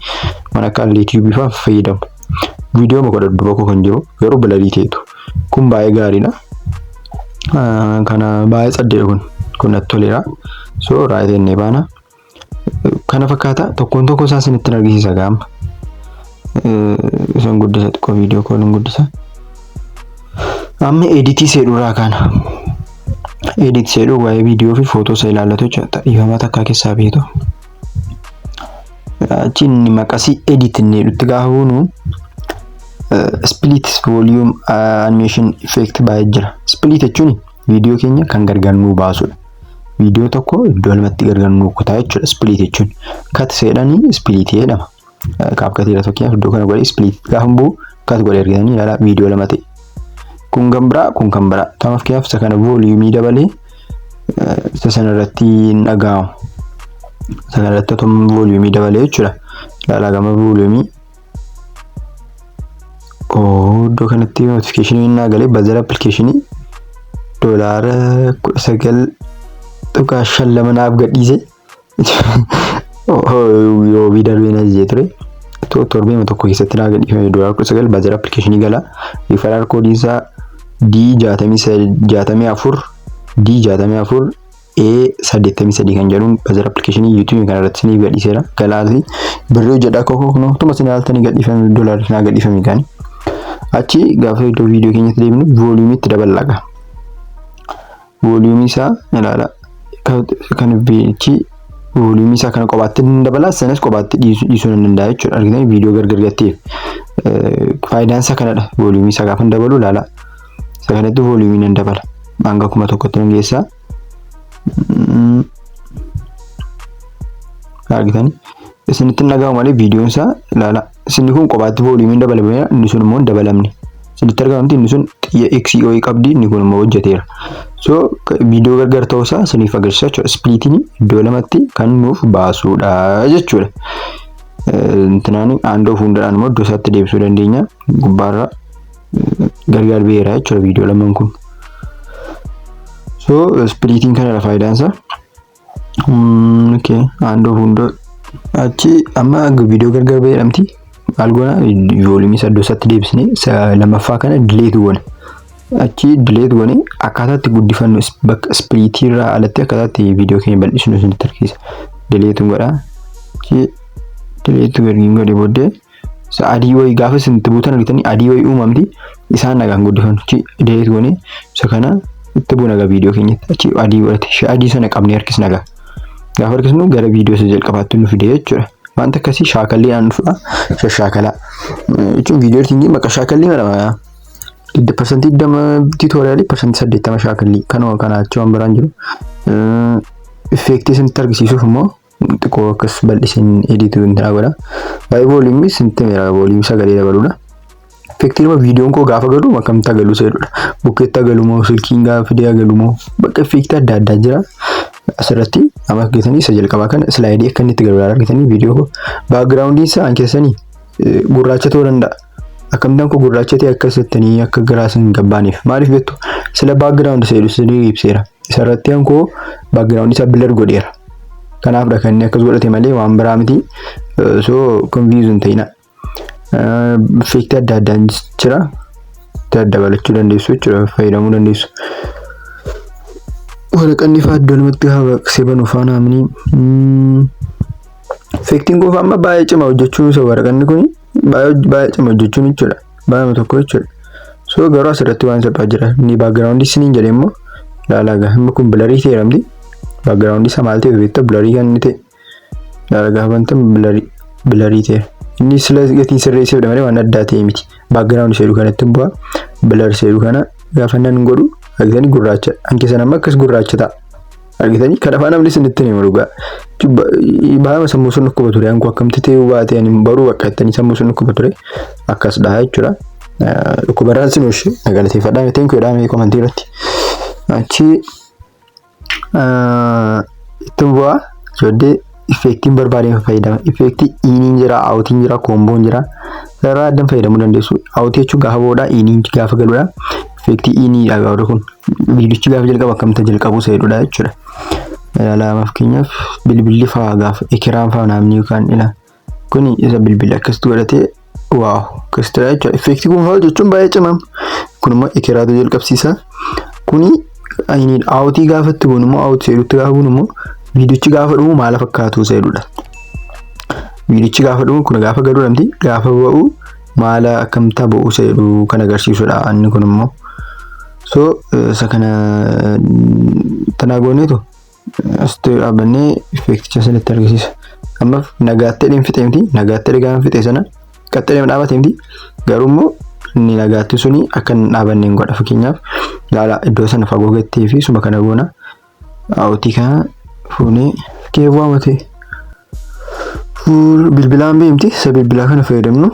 mana akka YouTube fa'aa fayyadamu. Viidiyoo maka dudduuba koo kan jiru garuu blurrii ta'etu. Kun baay'ee gaariidha. Kana baay'ee saddeedha kun natti toleera. So raayitee inni baana. Kana fakkaata tokko isaa isinitti argisiisa gaama. Isan guddisa xiqqoo viidiyoo koolin guddisa. Amma editii seedhuraa kana. Edit seedhuu waa'ee viidiyoo fi footoo isaa ilaallatu jechuudha. Dhiifama takkaa keessaa beeku. Achiin maqasii edit inni dhutti gaafa buunu split volume animation effect baay'ee jira. Split jechuun viidiyoo keenya kan gargar nuu baasudha. Viidiyoo tokko iddoo lamatti gargar nuu kutaa jechuudha split jechuun. Cut seedhanii split jedhama. Kaapkatiidha tokkiyaaf iddoo kana godhee split gaafa bu'u cut godhee argitanii ilaala viidiyoo lama ta'e. Kun kan biraa kun kan biraa. Tamaaf kiyyaaf isa kana volume dabalee isa sanarratti hin dhaga'amu. Isa kanarratti otoo volume dabalee jechuudha. Ilaala gama volume. Iddoo kanatti notification inni galee bazar application $9.5 naaf gadhiise. Yoo darbee na jee ture. Torbee tokko keessatti naa gadhiifame $9.5 bazar application gala. Referral code isaa D64 A83 kan jedhuun bazar application YouTube kanarratti ni gadhiiseera. Galaati birrii jedha kokoo kunuutuma sinaaltanii gadhiifame $1 naa gadhiifame kan. Achi gaafa iddoo viidiyoo keenyatti deemnu volume itti dabalaqa. Volume isaa ilaala. Kan biichi volume isaa kana qobaatti dabala sanas qobaatti dhiisuu hin danda'a jechuudha. Argitanii viidiyoo gargar gatteef faayidaan isaa kanadha. Volume isaa gaafa dabalu ilaala. Isa kanatti volume hin dabala. Hanga 1,000tti nan geessa. Argitanii isinitti nagaa'u malee viidiyoon isaa ilaala. Isinni kun qobaatti volume hin dabalamne inni sun immoo hin dabalamne. Isinitti argamti inni sun xiyya XOE qabdi inni kun immoo hojjeteera. So viidiyoo gargar ta'uu isaa isiniif agarsiisa jechuudha. Spliitiin iddoo lamatti kan nuuf baasuudha jechuudha. Intinaani aandoo fuundaraan immoo iddoo isaatti deebisuu dandeenya. Gubbaarra gargar beera jechuudha viidiyoo lamaan kun. So spliitiin kanadha faayidaan isaa. Okay, aandoo fuundoo achi amma viidiyoo gargar beeramti. Maal goona volume isaa iddoo isaatti deebisnee lamaffaa kana delete goona. Achi delete goone akkaataa itti guddifannu bakka spliitii irraa alatti akkaataa itti viidiyoo keenya bal'isnu isinitti agarsiisa. Delete godha. Achi delete godhee booddee isa adii wayii gaafa isinitti buutan argitanii adii wayii uumamti isaan nagaan guddifannu. Achi delete goone isa kana itti buuna gaa viidiyoo keenyatti. Achi adii godhate adii sana qabnee harkisna gaa. Gaafa harkisnu gara viidiyoo isa jalqabaatti nu fide jechuudha. Wanta akkasii shaakallee aan dhufa shashaakalaa. Jechuun viidiyoo editingii maqaa shaakallee jedhama. 20% tutorialii 80% shaakallee kanuma kana achi waan biraan jiru. Effektii isinitti argisiisuuf immoo xiqqoo akkas bal'isin edituu hin godha. Baay'ee volume isinitti meera volume sagalee dabaluudha. Effektii nama viidiyoon koo gaafa galu akkamitti agaluu seedudha. Bukkeetti agaluu moo silkiin gaafa fidee agaluu moo bakka effektii adda addaa jira. Asirratti amma argitanii isa jalqabaa kana slaayidii akka inni itti galu argitanii viidiyoo koo baakgiraawundii isaa keessanii gurraacha ta'uu danda'a. Akkamitti koo gurraacha ta'e akka settanii akka garaas hin gabbaaneef maaliif jettu sila baakgiraawundi seedu sirrii ibseera. Isarratti koo baakgiraawundi isaa bilar godheera. Kanaafidha kan inni akkas godhate malee waan biraa miti. So confusion ta'ina. Effektii adda addaa jira. Dabalachuu dandeessu jechuudha fayyadamuu dandeessu. Waraqaan ifaa iddoo lamatti haa seeban ufaan amni. Effektiin koo amma baay'ee cima hojjechuun isa waraqaan kun baay'ee cima hojjechuun jechuudha. Baay'ee tokko jechuudha. So garuu asirratti waan salphaa jira. Inni baakgiraawundi isiniin jedhee immoo ilaalaa gaa amma kun bilarii ta'eeramti. Baakgiraawundi isaa maal ta'e beektaa bilarii kan inni ta'e. Ilaalaa gaa wanta bilarii ta'e. Inni sila gatiin sirreesseef malee waan addaa ta'e miti. Baakgiraawundi seeduu kanatti bu'aa. Bilar seeduu kana gaafa nan godhu argitanii gurraacha. Anke sana amma akkas gurraacha ta'a. Argitanii kan afaan amlis inni nima dhugaa. Baay'ee sammuu sun dhukkuba ture. Anku akkamti ta'uu baate ani baruu bakka ittanii sammuu sun dhukkuba ture. Akkas dhahaa jechuudha. Dhukkuba irraan sin oolche nagalateeffadhaa mitiin koo jedhamee komantii irratti. Achi ittiin bu'aa jooddee effektiin barbaadeen fayyadama. Effektii iniin jira, awutiin jira, koomboon jira. Sarara addan fayyadamuu dandeessu. Awutii jechuun gaafa boodhaa, iniin gaafa galuudha. Effektii inii dhagaa kun viidiyochi gaafa jalqabu akkamitti jalqabu seedudha jechuudha. Ilaalaamaaf keenyaaf bilbilli fa'aa gaafa ekiraan fa'aa naamni yookaan ila kuni isa bilbilli akkasitti godhatee waaw akkasitti jechuudha. Effektii kun fa'aa jechuun baay'ee cimaa. Kun immoo ekiraatu jalqabsiisa. Kuni iniin awutii gaafatti kun immoo awutii seedutti gaafa kun immoo viidiyochi gaafa dhumu maala fakkaatu seedudha. Viidiyochi gaafa dhumu kun gaafa galuu dhabdi gaafa ba'u maala akkamitti ba'u seeduu kan agarsiisudha. Inni kun immoo so isa kana tanaagoneetu asitti dhaabannee effekticha sanatti argisiisa. Amma nagaatti dheem fixee miti nagaatti dhigaan fixee sana qaxxee dheem dhaabatee miti garuu immoo inni nagaatti suni akka hin dhaabanneen godha. Fakkeenyaaf ilaala iddoo sana fagoo gattee fi suma kana goona awutii kana fuunee keewwaa matee bilbilaan beemti isa bilbilaa kana fayyadamnu.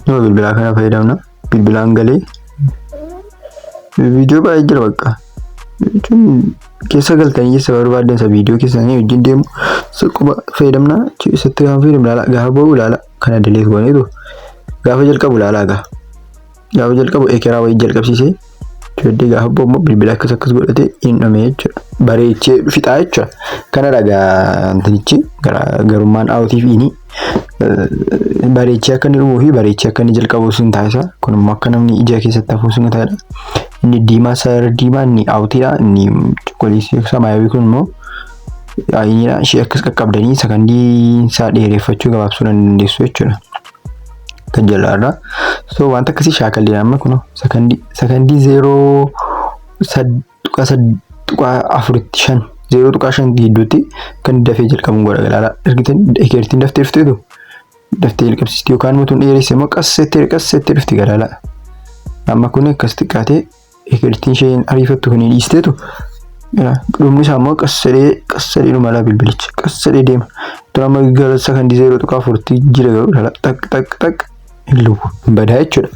Nama bilbilaa kana fayyadamna bilbilaan galee viidiyoo baay'ee jira bakka jechuun keessa galtanii keessa barbaadan isa viidiyoo keessanii wajjin deemu quba fayyadamna isatti gaafa fayyadamna gaafa ba'u ilaala kana delete gooneetu gaafa jalqabu ilaalaa gaafa jalqabu ekeraa wayii jalqabsiisee jooddee gaafa ba'u immoo bilbila akkas godhatee hin dhamee jechuudha. Bareechee fixaa jechuudha. Kana dhagaa antinichi garummaan awutiif inni bareechee akka inni dhumuu fi bareechee akka inni jalqabu sun taasisa. Kun immoo akka namni ija keessatti hafuu sun taa'edha. Inni diimaa sarara diimaa inni awutiidha. Inni cuquliisa samaayawii kun immoo ayiniidha. Ishee akkas qaqqabdanii sakandii isaa dheereffachuu gabaabsuu dandeessu jechuudha. Kan jalaarraa So wanta akkasii shaakalli amma kuno sakandii 0.4 0.5 gidduutti kan dafee jalqabuun godha galaala argitan ekertiin daftee dhufteetu daftee jalqabsiisti yookaan mutuun dheeresse immoo qassettee dhufti galaala amma kun akkas xiqqaatee ekertiin isheen ariifattu kan dhiisteetu dhumni isaa immoo qassadee dhumala bilbilicha qassadee deema tura amma gara sakandii 0.4 jira garuu tak illu badaa jechuudha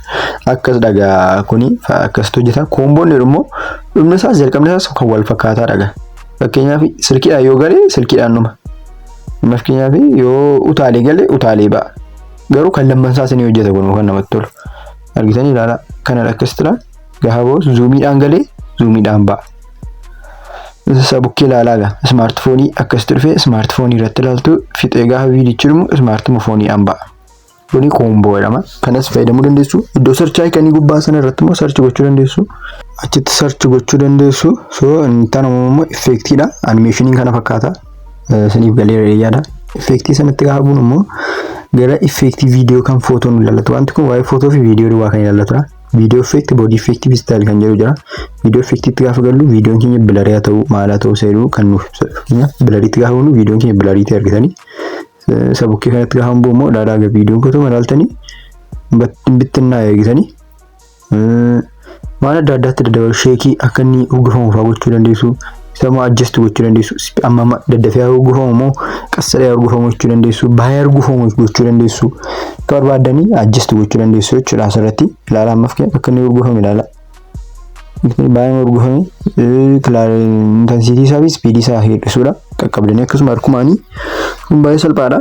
akkas dhagaa kuni akkas hojjeta koomboon immoo dhumni isaa jalqabni isaa kan wal fakkaataa dhagaa fakkeenyaaf silkiidhaan yoo galee silkiidhaan dhuma fakkeenyaaf yoo utaalee galee utaalee ba'a garuu kan lammansaa isin hojjeta kun kan namatti tolu argitanii ilaala kana akkasitraa gahaboo zuumiidhaan galee zuumiidhaan ba'a isa bukkee ilaalaaga smaartifoonii akkasitti dhufee smaartifoonii irratti ilaaltu fixee gaafa viidichi dhumu smaartifooniidhaan ba'a kuni koomboo jedhama kanas fayyadamuu dandeessu iddoo sarchii kan gubbaa sana irratti immoo sarchi gochuu dandeessu achitti sarchi gochuu dandeessu so intaan immoo effektiidha animeeshiniin kana fakkaata saniif galee yaada effektii sanatti gaafa bu'u immoo gara effektii viidiyoo kan footoon ilaalatu wanti kun waa'ee footoo fi viidiyoo duwwaa kan ilaallatudha viidiyoo effektii boodii effektii fi staayil kan jedhu jira viidiyoo effektiitti gaafa gallu viidiyoon keenya bilarii haa ta'u maal haa ta'u seeruu kan nuuf bilariitti gaafa bu'u viidiyoon keenya bilariitti argitanii sabukkee kanatti gaafa bu'u immoo dhaadhaa viidiyoon kotoo ilaaltanii bittinnaa eegitanii waan adda addaatti daddabalu sheekii akka inni urgufamu fa'aa gochuu dandeessu sama adjust gochuu dandeessu amma daddafee urgufamu immoo qassadee urgufamu gochuu dandeessu baay'ee urgufamu gochuu dandeessu akka barbaadanii adjust gochuu dandeessu jechuudha asirratti ilaala ammaaf akka inni urgufamu ilaala baay'ee urgufame intensity isaa fi speed isaa hir'isuudha qaqqabdanii akkasuma harkumaanii kun baay'ee salphaadha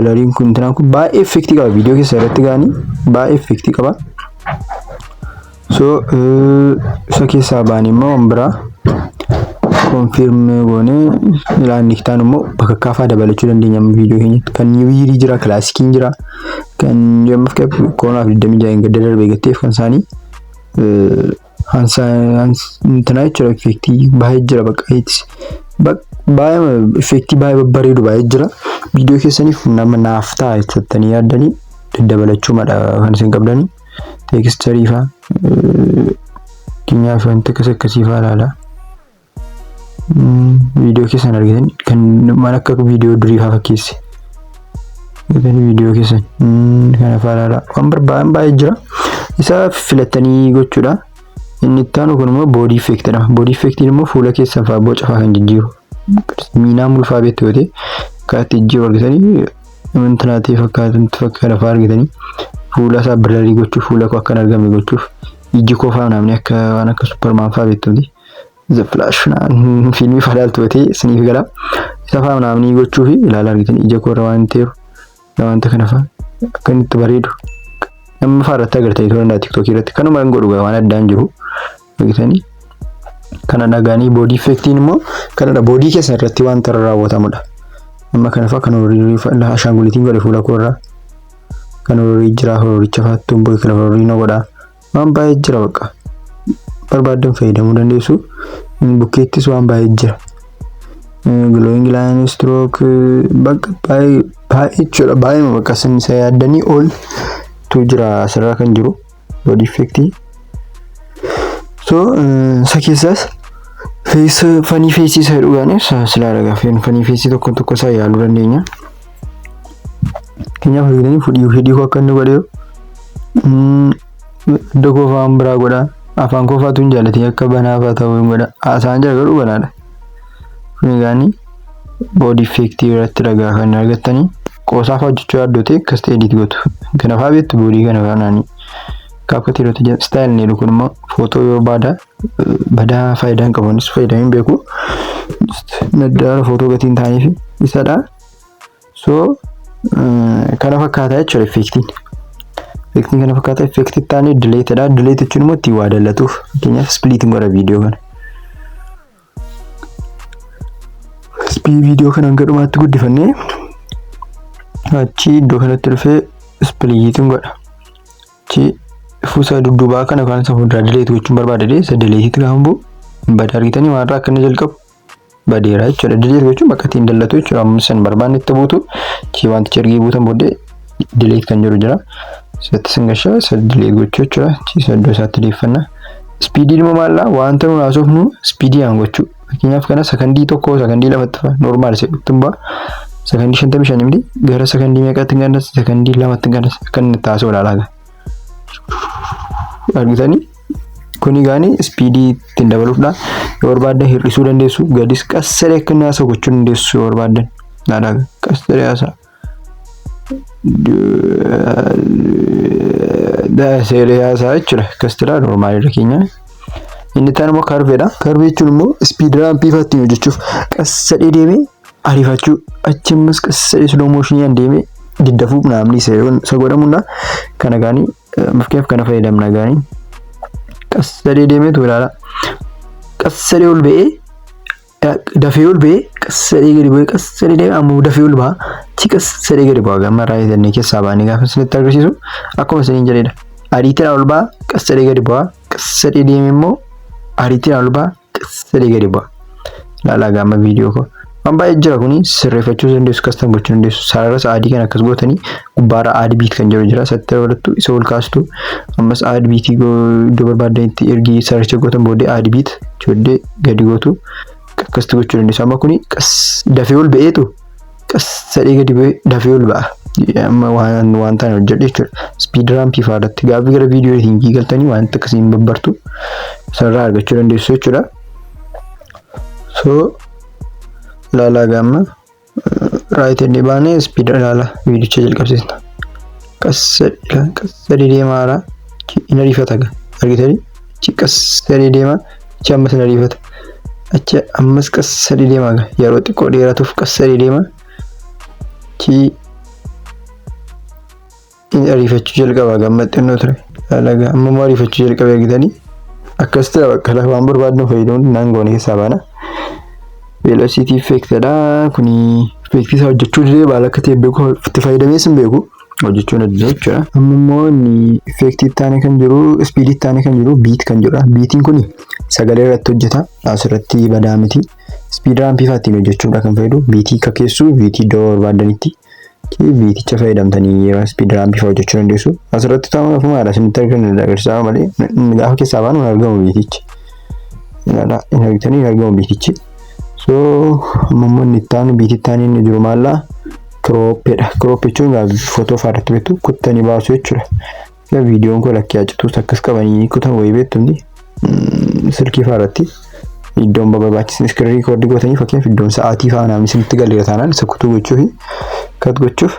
bilariin kun tanaan kun baay'ee effektii qaba viidiyoo keessa irratti gaanii baay'ee effektii qaba so isa keessaa baanii immoo biraa confirm goone ilaan niktaan immoo bakka kaafaa dabalachuu dandeenya viidiyoo keenyatti kan niwiirii jira kilaasikiin jira kan yommuuf koonaaf 26 gadda darbee gatteef kan isaanii intana jechuudha effektii baay'ee jira baay'ee effektii baay'ee babbareedu baay'ee jira viidiyoo keessaniif nama naaf ta'a jettanii yaaddanii daddabalachuu madha kan isin qabdanii teekstarii fa'aa keenyaaf wanta akkasii fa'aa ilaala viidiyoo keessan argitan kan mana akka viidiyoo durii fa'aa fakkeesse viidiyoo keessan kana fa'aa ilaala waan barbaadan baay'ee jira isa filatanii gochuudha inni ittaanu kun immoo boodii effektidha boodii effektiin immoo fuula keessan fa'aa boca fa'aa kan jijjiiru miinaa mulfaa beektu yoo ta'e akkaatti jijjiiru argitanii intanaatiif fakkaata fa'aa argitanii fuula isaa bilarii gochuuf fuula koo akka hin argamne gochuuf ijji koo fa'aa namni akka waan akka suppermaan fa'aa beektuuti the flash fiilmii fa'aa ilaaltu yoo ta'e isiniif gala isa fa'aa namni gochuuf ilaala argitanii ija koo irra waan ta'eef wanta kana fa'aa akka inni itti bareedu nama fa'aa irratti agartanii toora ndaa tiktookii irratti kanuma hin godhu waan addaan jiru argitanii kana dhagaanii boodii effektiin immoo kanadha boodii keessa irratti wanta raawwatamudha amma kana fa'aa kan horii fa'aa ashaangulitiin godhe fuula koo irraa kan horii jira horicha faattuun boy kana horii no godha waan baay'ee jira bakka barbaadan fayyadamuu dandeessu bukkeettis waan baay'ee jira glowing line stroke bakka baay'ee jechuudha baay'ee bakka sin isa yaaddanii ol tu jira asirraa kan jiru body effect so isa keessaas face funny face isa dhugaane silaa dhagaa funny face tokko isaa yaaluu dandeenya keenyaaf argitanii fudhii koo akka inni godhe iddoo koo fa'aan biraa godha afaan koo fa'aatu hin jaallatin akka banaafaa ta'uu hin godha haasaan jira garuu banaadha kun egaanii boodii effektii irratti dhagaa kan argattanii qoosaa fa'aa hojjechuu yaaddoo ta'e akkas ta'e edit gootu kana fa'aa beektu boodii kana fa'aa naanii kaapatti irratti jira staayil ni kun immoo footoo yoo badaa faayidaan qabanis faayidaan beeku naddaara footoo gatiin ta'aniif isadha so kana fakkaata jechuudha effektiin kana fakkaata effektii taanii dileetedha dileet jechuun immoo itti waa dallatuuf fakkeenyaaf spliitiin godha viidiyoo kana viidiyoo kana hanga dhumaatti guddifannee achi iddoo kanatti dhufee spliitiin godha achi fuusa dudduubaa kana kan isa fuuldura dileet gochuun barbaadade isa dileetitti gaafa bu'u bada argitanii maarraa akka inni jalqabu badeera jechuudha dileet gochuun bakka ittiin dallatu jechuudha amma san barbaanne itti buutu chi wantichi ergee buutan booddee dileet kan jiru jira satti singashaa saddeet gochuu jechuudha. Saddoo isaatti deeffannaa. Speediin immoo maal wanta nu haasofnu speediidhaan gochuu. Fakkeenyaaf kana sekondii tokko sekondii lamatti fa'a normaal seequtun ba'a. Sekondii 55 miti gara sekondii meeqatti gandas sekondii lamatti gandas kan itti haasoo ilaalaa. Argitanii kuni gaanii speedii ittiin dabaluufdha. Yoo barbaadan hir'isuu dandeessu gadis qassadee akka inni haasoo gochuu dandeessu yoo barbaadan. Laadhaa qassadee haasaa. Seeree haasaa jechuudha. Kastira normaalidha keenya. Inni taan immoo karveedha. Karvee jechuun immoo speed raampii faatti hojjechuuf qassadee deemee ariifachuu achimas qassadee slow motion deemee diddafuuf naamni isa godhamudha. Kana gaanii mafkeef kana fayyadamna gaanii. Qassadee deemee tu ilaala. Qassadee ol ba'ee dafee ol ba'ee qassadee gadi bu'ee qassadee deemee ammoo dafee ol ba'a. Chi qassadee gadi bu'a gamma irraa eegannee keessaa baanii gaafa isinitti agarsiisu akkuma isiniin jedhedha. Ariitiidhaan ol ba'a qassadee gadi bu'a. Qassadee deemee immoo ariitiidhaan ol ba'a qassadee gadi bu'a. Ilaalaa gamma viidiyoo koo. Waan baay'ee jira kuni sirreeffachuu dandeessu kastan gochuu dandeessu. Sarara adii kan akkas gootanii gubbaarra adii biit kan jiru jira. Satti dabalattu isa ol kaastu ammas adii biitii iddoo barbaadanitti ergi sararicha gootan booddee adii biit jooddee gadi gootu akkasitti gochuu dandeessu. Amma kuni dafee ol ba'eetu qassadee gadi bu'ee dafee ol ba'a. Amma waan ta'an hojjedhe jechuudha. Speed raampii fa'aadhaatti gaaffii gara viidiyoo ittiin galtanii waan akkasiin babbartu sarara argachuu dandeessu jechuudha. So lala gamma right and baane speed lala viidicha jalqabsiisna. Qassadee deemaara in ariifata argitanii chi qassadee deema chi ammas in ariifata achi ammas qassadee deema yeroo xiqqoo dheeratuuf qassadee deema chi in ariifachuu jalqaba gammaxxannoo ture lala amma ariifachuu jalqaba argitanii akkas ta'e bakka lafaan barbaadnu fayyadamuun naangoon keessaa baana. Velocity effect dha kuni effect isa hojjechuu dide baala akka ta'e beeku itti fayyadamee sin beeku hojjechuu na dide jechuudha. Amma immoo ni effect ittaane kan jiru speed ittaane kan jiru beat kan jirudha. Beatiin kuni sagalee irratti hojjeta asirratti badaa miti. Speed rampii fa'aatiin hojjechuudha kan fayyadu. Beatii kakkeessu beatii iddoo barbaadanitti beaticha fayyadamtanii yeroo speed rampii fa'aa hojjechuu dandeessu. Asirratti taa'uun afumaadha isinitti arginu agarsiisaa malee gaafa keessaa baanu hin argamu beatichi. Ilaala hin argitanii hin argamu beatichi. So mammoonni ittaanu biitii ittaanii inni jiru maallaa crooppedha. Crop jechuun footoo fa'aarratti beektu kuttanii baasu jechuudha. Viidiyoon kun lakkee achitus akkas qabanii kutan wayii beektundi silkii fa'aarratti iddoon barbaachisan iskiriin rikoordii gootanii fakkeenyaaf iddoon sa'aatii fa'aa naamni isinitti galeera taanaan isa kutuu gochuu fi kat gochuuf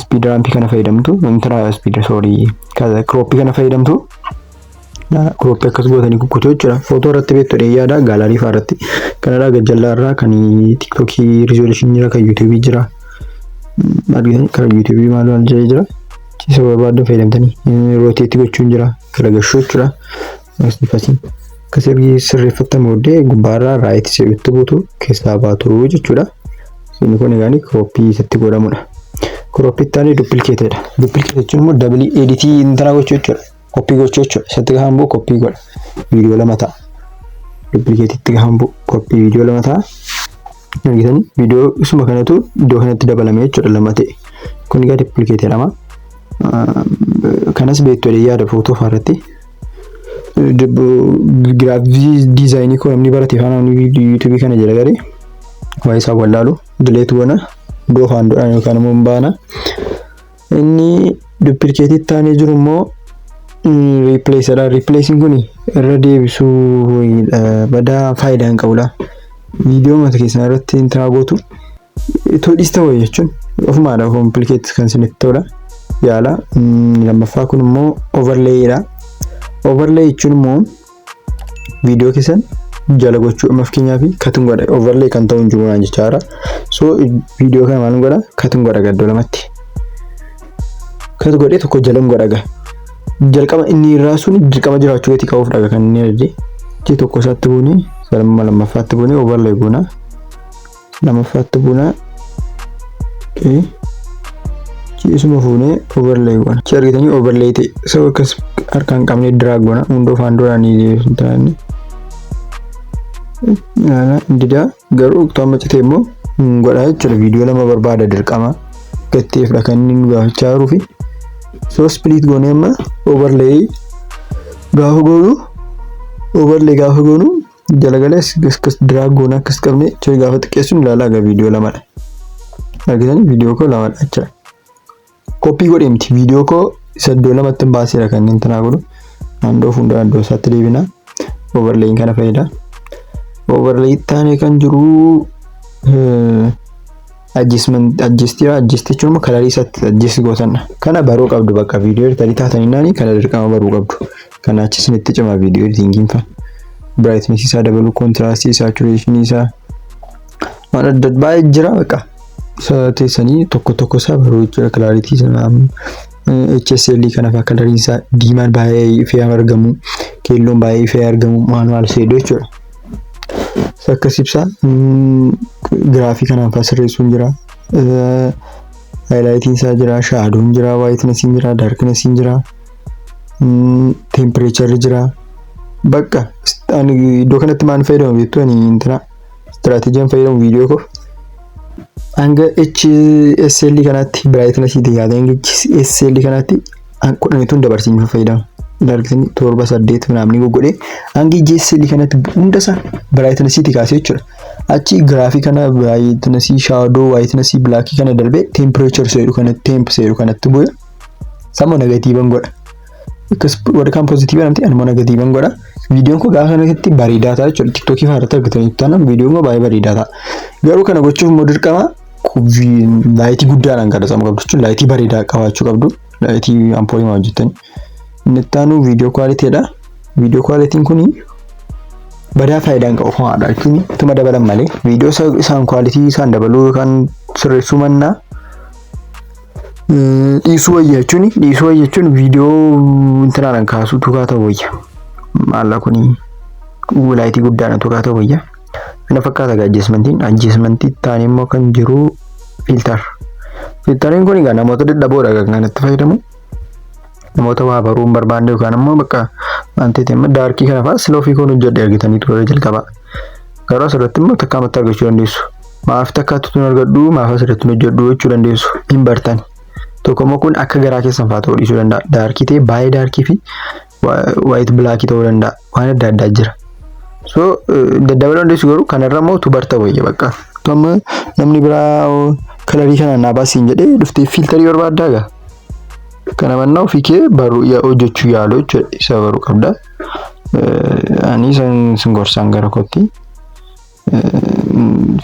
speed raampii kana fayyadamtu intara speed sorry crooppii kana fayyadamtu. Crop akkas gootanii kukkutuu jechuudha. Footoo irratti beektu yaada gaalarii fa'aarratti kanadhaa gajjallaarraa kan tiktokii resolution jira kan yuutuubii jira. Argitanii kan yuutuubii maal jira. Isa barbaadan fayyadamtanii roteetti gochuun jira. Kalagashuu jechuudha. Asii fasiin akkasii sirreeffattan booddee gubbaarraa raayit seebitti buutu keessaa baatu jechuudha. Inni kun egaanii crooppii isatti godhamudha. Crooppii ittaanii duppilikeetedha. Duppilikeet jechuun immoo dabli editii intana gochuu jechuudha. Koppii gochuu jechuudha. Isatti gahaan bu'u koppii godha. Viidiyoo lama ta'a. Duppilikeetitti gahaan bu'u koppii viidiyoo lama ta'a. Argitanii viidiyoo isuma kanatu iddoo kanatti dabalame jechuudha lama ta'e. Kun egaa duppilikeetii lama. Kanas beektu yaada footoo fa'aarratti. Giraafii diizaayinii koo namni barate faana yuutuubii kana jala garee waa isaa wallaalu dileetu goona iddoo afaan dhodhaan yookaan immoo baana. Inni duppilikeetii taanee jiru immoo replaceedha. Replacing kun irra deebisuu badaa faayidaa hin qabudha. Viidiyoo mata keessan irratti intraa gootu todhis ta'u jechuun ofumaadha complicate kan isinitti ta'udha. Yaala lammaffaa kun immoo overlayidha. Overlay jechuun immoo viidiyoo keessan jala gochuu fakkeenyaaf katun godha overlay kan ta'u hin jiru naan jechaara. So viidiyoo kana maal godha katun godha gaddoo lamatti. Kat godhee tokko jalan godha gaa. Jalqaba inni irraa sun dirqama jiraachuu gatii qabuuf dhaga kan inni argee. Jee tokko isaatti buunee salma lammaffaatti buunee overlay goona. Lammaffaatti buuna. Isuma fuunee overlay goona. Chi argitanii overlay ta'e sababa akkas harkaan qabnee drag goona. Hundoo afaan duraanii taa'anii. Didaa garuu amma citee immoo godhaa jechuudha. Viidiyoo lama barbaada dirqama gatteefdha kan inni nu gaafachaa jiruufi So split goonee amma overlay gaafa goonu jala galees akkas drag goona akkas qabne chee gaafa xiqqeessuun ilaalaa gaa viidiyoo lamadha. Argitanii viidiyoo koo lamadha jechuudha. Copy godhee miti viidiyoo koo isa iddoo lamatti baaseera kan inni tanaa godhu. Naannoo fuuldura iddoo isaatti deebina. Overlay kana fayyada. Overlay taanee kan jiru adjust jechuun kalarii isaatti adjust gootanna. Kana baruu qabdu bakka viidiyoo editii taatanii naani kana dirqama baruu qabdu. Kana achi isinitti cima viidiyoo editingiin fa. Brightness isaa dabaluu, contrast isaa, saturation isaa waan adda baay'ee jira bakka. Teessanii tokko isaa baruu jechuudha. Clarity isaa HSL kana fa kalarii isaa diimaan baay'ee ifee argamu, keelloon baay'ee ifee argamu maal seedoo jechuudha. Akkas ibsa graafii kanaan fa sirreessuun jira. Highlighting isaa jira, shadow'n jira, whiteness jira, darkness jira, temperature jira. Bakka ani iddoo kanatti maal fayyadamu beektu ani intana strategy fayyadamu viidiyoo koo hanga HSL kanatti brightness itti yaada hanga HSL kanatti kudhaniituun dabarsiin fayyadamu. Dargitanii 7-8 namni godhe hanga HSL kanatti hundasaa brightness itti kaasee jechuudha. Achi graafii kana brightness, shadow, whiteness, black kana darbee temperature seeru kanatti temp seeru kanatti bu'e samo negatiivan godha. Akkas warra kan positiivan amti anuma negatiivan godha. Viidiyoon koo gaafa kanatti bareedaa ta'a jechuudha. TikTokii faarratti argatanii taanaan viidiyoon koo baay'ee bareedaa ta'a. Garuu kana gochuuf immoo dirqama laayitii guddaadhaan gadhiisamu qabdu jechuudha. Laayitii bareedaa qabaachuu qabdu. Laayitii ampoolii maa hojjettanii. Inni taanu viidiyoo kwaalitiidha. Viidiyoo kwaalitiin kuni badaa faayidaan qabu ho'aadha jechuun tuma dabalan malee viidiyoo isaan kwaalitii isaan dabaluu yookaan sirreessuu mannaa dhiisuu wayya jechuun viidiyoo intanaadhaan kaasuu tuqaa ta'u wayya. Maallaa kuni laayitii guddaadhaan tuqaa ta'u wayya. Kana fakkaata adjustmentii taanee immoo kan jiru filter. Filteriin kun egaa namoota dadhaboodha kan kanatti fayyadamu. Namoota waa baruun barbaanne yookaan immoo bakka wanti ta'e daarkii kana fa'aa sloofii kun hojjedhe argitanii ture jalqaba. Garuu asirratti immoo takkaamatti argachuu dandeessu. Maaf takkaatti tun argadhu maaf asirratti hojjedhu jechuu dandeessu hin bartan. Tokkommoo kun akka garaa keessan fa'aa ta'uu dhiisuu danda'a. Daarkii ta'e baay'ee daarkii fi white black ta'uu danda'a. Waan adda addaa jira. So daddabaluu dandeessu garuu kanarra immoo tu barta wayya bakka. Amma namni biraa kalarii kanaan naa baasiin jedhee dhuftee filtarii barbaaddaa gaa. Kana mannaa ofii kee baruu hojjechuu yaaluu jechuudha. Isa baruu qabda. Ani sin gorsaan gara kootti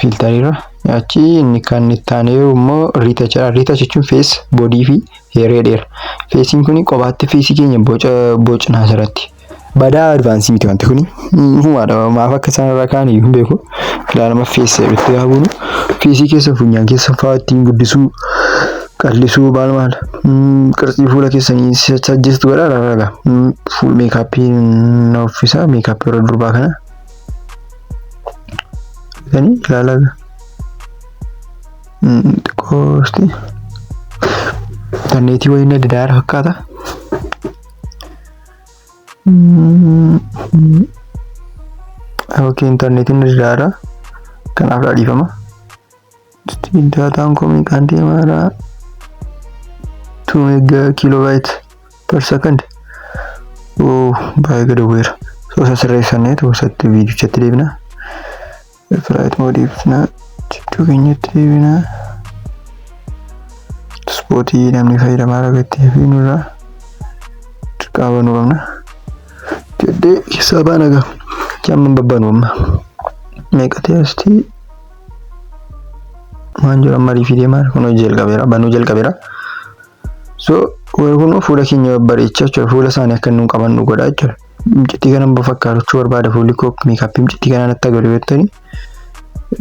filtariirra achi inni kan taanee immoo retouch jechuun face, body fi hair dheera. Facing kuni qobaatti face keenya bocnaa asirratti. Badaa advance miti wanti kuni. Humaadha maaf akka isaan irraa kaan iyyuu hin beeku. Ilaalama face irratti gaabuun face keessa funyaan keessa fa'aa ittiin guddisuu qallisuu maal qirxii fuula keessanii sajjistu godha fuul meekaappii na uffisa meekaappii warra durbaa kana gani ilaalaa xiqqoosti interneetii wayii na dadaara fakkaata. Okay, interneetiin na dadaara kanaaf dhaadhiifama. Daataan koo meeqaan deemaadha? 2 mega kilobyte per second. Baay'ee gadi bu'eera. Sosa sirreessannee toosatti viidiyochatti deebina. Flight mode ibsina. Jidduu keenyatti deebina. Spootii namni fayyadamaa argatee fi nurraa dirqama nu qabna. Jedhee keessaa baana gaa. Jamman babbaanu amma. Meeqa ta'e asti maan jira marii fi deemaa kun banuu jalqabeera. So kun fuula keenya bareechaa jechuudha. Fuula isaanii akka nu qabannu godha jechuudha. Miccitii kana fakkaachuu barbaada fuulli koo meekaappii miccitii kana natti agaruu jettanii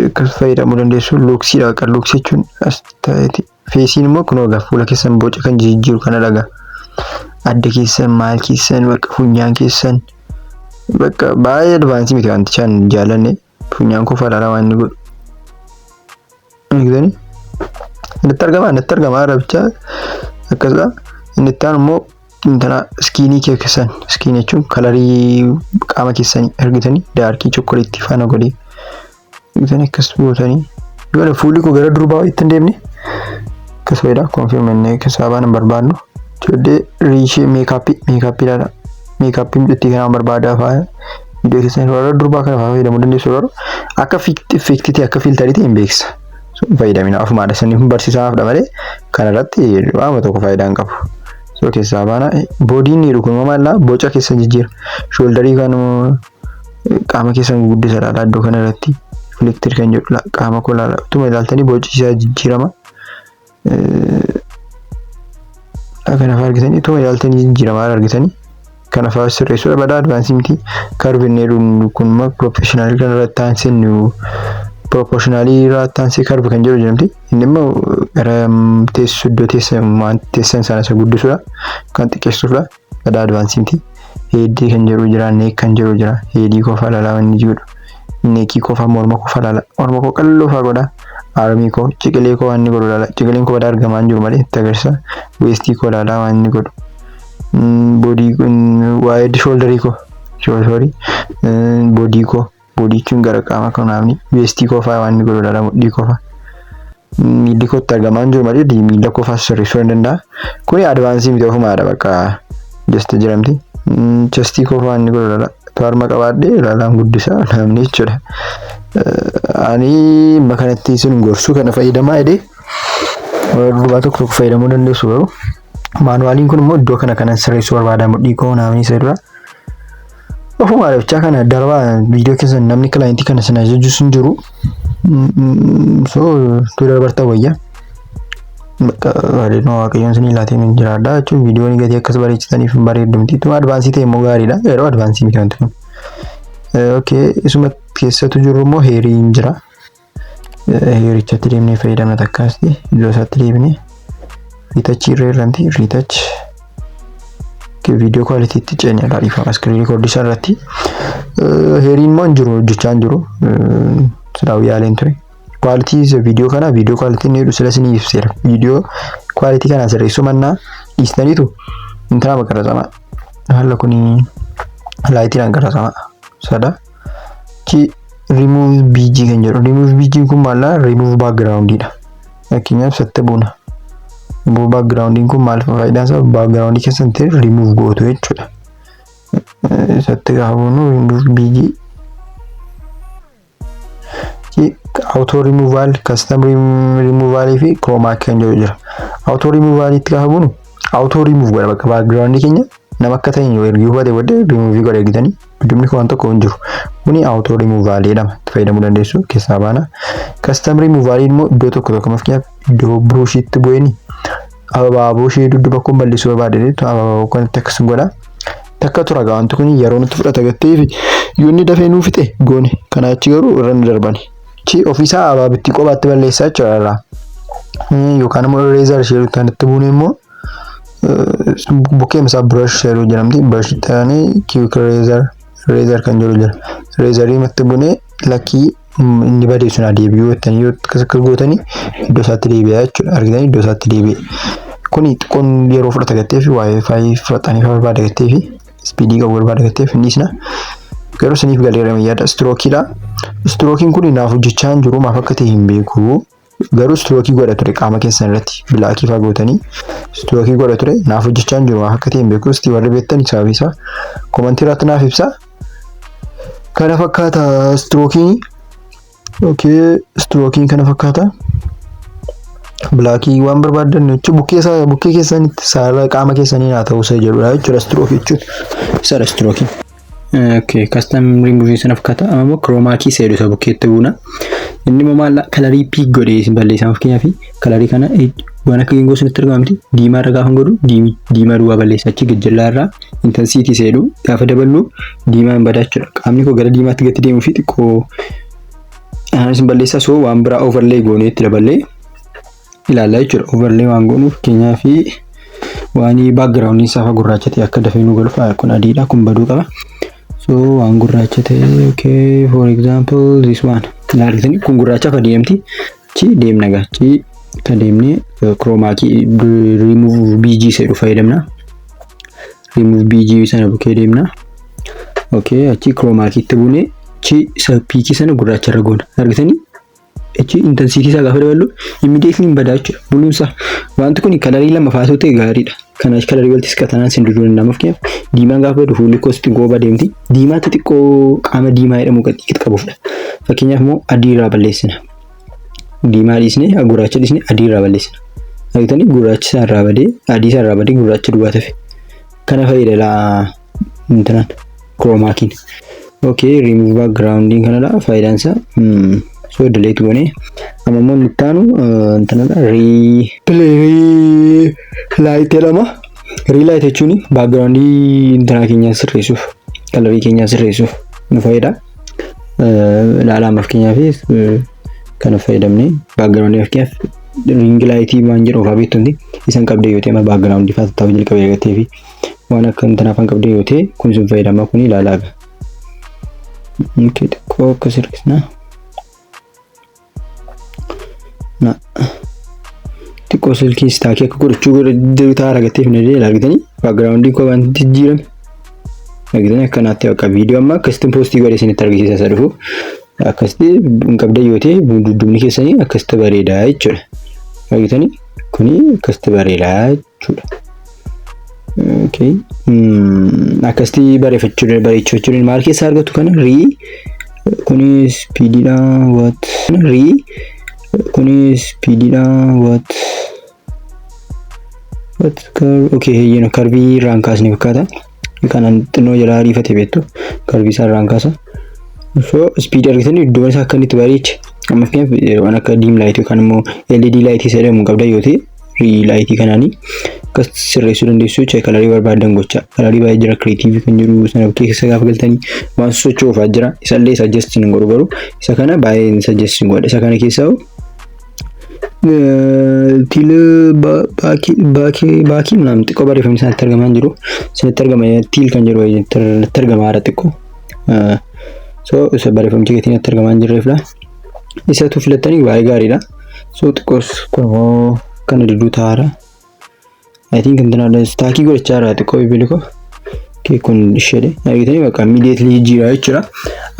akkas fayyadamuu dandeessu. Looksiidha kan looksii jechuun as ta'eeti. Feesiin immoo kun ogaa fuula keessan boca kan jijjiiru kana dhagaa. Adda keessan maal keessan bakka funyaan keessan bakka baay'ee advaansii miti wantichaan jaalanne funyaan koo falaala waan inni godhu. Eegdanii natti argama arabichaa akkasuma inni itti aanu immoo intana skiinii keessan skiinii jechuun kalarii qaama keessanii argitanii daarkii chokkoleettii faana godhee argitanii akkas gootanii yoo fuulli koo gara durbaa itti hin deemne akkas fayyada konfirmannee keessaa baan barbaadnu Today reach makeup ilaala. Makeup miti kana barbaada faaya. Video keessan warra durbaa kana fayyadamu dandeessu yeroo akka effectiti akka filtariiti hin beeksa. So fayyadamina ofumaadha sanii hin barsiisaaf dha malee kana irratti waan tokko faayidaan qabu. So keessaa baana boodiin ni dhukuma maalla boca keessa jijjiira. Shoulderii kan qaama keessan guddisa dha iddoo kana irratti filektir kan jedhu qaama koo laala. Tuma ilaaltanii boci isaa jijjiirama. Kana argitanii tuma ilaaltanii jijjiirama argitanii. Kana fa'aa sirreessuu barbaada advaansii miti karbineeruun kun ma professional kan irratti taansennu proportionally irratti taanse karbi kan jedhu jedhamti inni immoo gara teessoo iddoo teessan sana isa guddisuudha kan xiqqeessuudha barbaada advaansii miti heedii kan jedhu jira neek kan jedhu jira heedii qofa laalaa inni jedhu neekii qofa morma qofa laala morma koo qalloo fa'aa godha armii koo ciqilee koo waan inni godhu laala ciqileen koo bada argamaa hin jiru malee itti agarsiisa weestii koo laalaa waan inni godhu body wide shoulder ko sorry body ko body kun gara qaama kanaafni waist ko fa waan godhu dhala mudhii ko fa miilli ko targamaan jiru malee miilla ko fa sirreessuu danda'a kuni advance miti ofumaadha bakka just jiramti chest ko fa waan godhu dhala toorma qabaadhe ilaalaan guddisa namni jechuudha ani makanatti sun gorsuu kana fayyadamaa jedhee duba tokko fayyadamuu dandeessu garuu manualiin kun immoo iddoo kana sirreessuu barbaada mudhii koo naamni isa dura ofumaadha bichaa kana darbaa viidiyoo keessa namni client kana sana jajjuu sun jiru so tu darbarta wayya bakka bareedina waaqayyoon sun ilaatee min jiraadha jechuun viidiyoon gatii akkas bareechitaniif bareeddumti tu advaansii ta'e immoo gaariidha yeroo advaansii miti wanti kun okay isuma keessatu jiru immoo heeriin jira heerichatti deemnee fayyadamna takkaasti iddoo isaatti deemnee retouch irratti retouch ke video quality itti ceenya laalifa screen record isa irratti heeriin mon jiru hojjechaan jiru sidaw yaaleen ture quality is video kana video quality ni dusela sini ifsira video quality kana sirreessu manna istanitu intana makarazama halla kuni lighting angarazama sada ki remove bg kan jedhu remove bg kun mala remove background ida akkinya satte buna backgrounding kun maal faayidaan isaa background keessan ta'e remove gootu jechuudha. Isatti gaafunu remove bg ki auto removal custom removal fi chroma key kan jira. Auto removal itti gaafunu auto remove godha bakka background keenya nama akka ta'e yoo ergi hubate booda remove godha gitanii bidumni waan tokko hin jiru. Kuni auto removal jedhama. Fayyadamuu dandeessu keessaa baana. Custom removal immoo iddoo tokko mafkiyaaf iddoo bruushitti bu'eni abaaboo shee dudduba kun bal'isuu barbaadee abaaboo kan takkas godha takka tura gaantu kun yeroo nuti fudhata gatteef yoonni dafee nuu fite goone kana achi garuu irra darbani chi ofiisaa abaabitti qobaatti balleessaa jira yookaan immoo razor shee tanatti buune immoo bukkee misaa brush shee jedhamti brush taane quick razor kan jiru jira razorii matti buune lakkii inni badeessu na deebi'uu jettanii yoo akkas gootanii iddoo isaatti deebi'aa jechuudha argitanii iddoo isaatti deebi'e kuni xiqqoon yeroo fudhata gatteef wifi fudhatanii barbaada gatteef speedii qabu barbaada gatteef innisna garuu saniif galeera yaada strookiidha strookiin kun naaf hojjechaa hin jiru maaf akka ta'e hin beeku garuu strookii godha ture qaama keessan irratti bilaakii faa gootanii strookii godha ture naaf hojjechaa hin jiru maaf akka ta'e hin beeku isti warri beektan sababii isaa komantii irratti naaf ibsa kana fakkaata strookii okay stroking kana fakkaata blackii waan barbaadan jechuun bukkee keessanitti saala qaama keessanii haa ta'uu isa jedhudha jechuudha stroke jechuun isa stroking okay custom remove sana fakkaata ammoo chroma key seedu isa bukkeetti buuna inni immoo maalla kalarii pick godhee isin balleessaa fakkeenyaaf kalarii kana waan akka gingoo sinitti argamti diimaa irra gaafa godhu diimaa duwwaa balleessaa achi gajjallaa irraa intensity seedu gaafa daballu diimaa hin badaa jechuudha qaamni koo gara diimaatti gatti deemuu fi xiqqoo anis balleessaa soo waan biraa overlay goonee itti daballee ilaalaa jechuudha overlay waan goonuuf keenyaa fi waan background isaa fa gurraacha ta'e akka dafee nu galuuf kun adiidha kun baduu qaba so waan gurraacha ta'e okay for example this one ilaaltanii kun gurraacha fa deemti chi deemna gachi ka deemne chroma key remove bg seedu fayyadamna remove bg sana bukkee deemna okay achi chroma key itti buune chi piikii sana gurraacha irra goona argitanii achi intensity isaa gaafa daballu immediately hin badaa jechuudha buluunsa wanti kun kalarii lama faasoo ta'e gaariidha Kana kalarii waltis qatanaan sin duduu danda'amuuf kiyaf diimaan gaafa dhufu likosti gooba deemti. Diimaa xixiqqoo qaama diimaa jedhamu qixxi qabuufdha. Fakkeenyaaf immoo adii irraa balleessina. Diimaa dhiisnee gurraacha dhiisnee adii irraa balleessina. Argitanii gurraachi isaa irraa badee adii isaa irraa badee gurraacha duwwaa tafe. Kana fayyada intanaan chromaakiin. Okay, remove backgrounding kanadha faayidaan isaa. So delete goone amma immoo nuttaanu intanadha replay light jedhama. Relight jechuun backgroundii intana keenya sirreessuuf kalarii keenya sirreessuuf nu fayyada. Ilaalaamaaf keenyaafis kana fayyadamne backgroundii afkeef ring light waan jedhu ofaa beektutti isan qabdee yoo ta'e amma backgroundii faatu ta'uu jalqabee argatee fi waan akka intana afaan qabdee yoo ta'e kun sun fayyadama kun ilaalaaga. Okay, xiqqoo akka sirreessina. Na xiqqoo silkii staakii akka godhachuu godhachuu ta'a argatee fi nidee argitanii backgroundii koo waan jijjiirame argitanii akkanaatti akka viidiyoo amma akkasitti poostii godhee isinitti argisiisa isa dhufu akkasitti hin qabdee yoo ta'e dudduubni keessanii akkasitti bareedaa jechuudha. Argitanii kuni akkasitti bareedaa jechuudha. Okay, akkasitti bareechachuudhaan maal keessaa argatu kana kuni speedidha what kuni speedidha what okay yeno karbii irraan kaasne fakkaata kanan xinnoo jalaa riifate beektu karbii isaa irraan kaasa. So speed argitanii iddoon isaa akka inni itti bareeche amma fakkeenyaaf waan akka dim light yookaan immoo LED light isa jedhamu qabda yoo ta'e light kanaanii akkas sirreessuu dandeessu jechuudha. Kalarii barbaadan gocha kalarii baay'ee jira creative kan jiru sana keessa gaafa galtanii waan sochoofaa jira isallee suggestion godhu garuu isa kana baay'ee suggestion godha. Isa kana keessaa til baakii namni xiqqoo barreeffamni isaatti argamaa jiru isinitti argama til kan jedhu itti argama haara xiqqoo. So isa barreeffamni keetiin itti argamaa jirreefla isatu filattanii baay'ee gaariidha. So xiqqoos kunoo kana diduu taara I think intana staakii godhachaa jira xiqqoo bibiliko kun ishee argitanii bakka immediately jira jechuudha.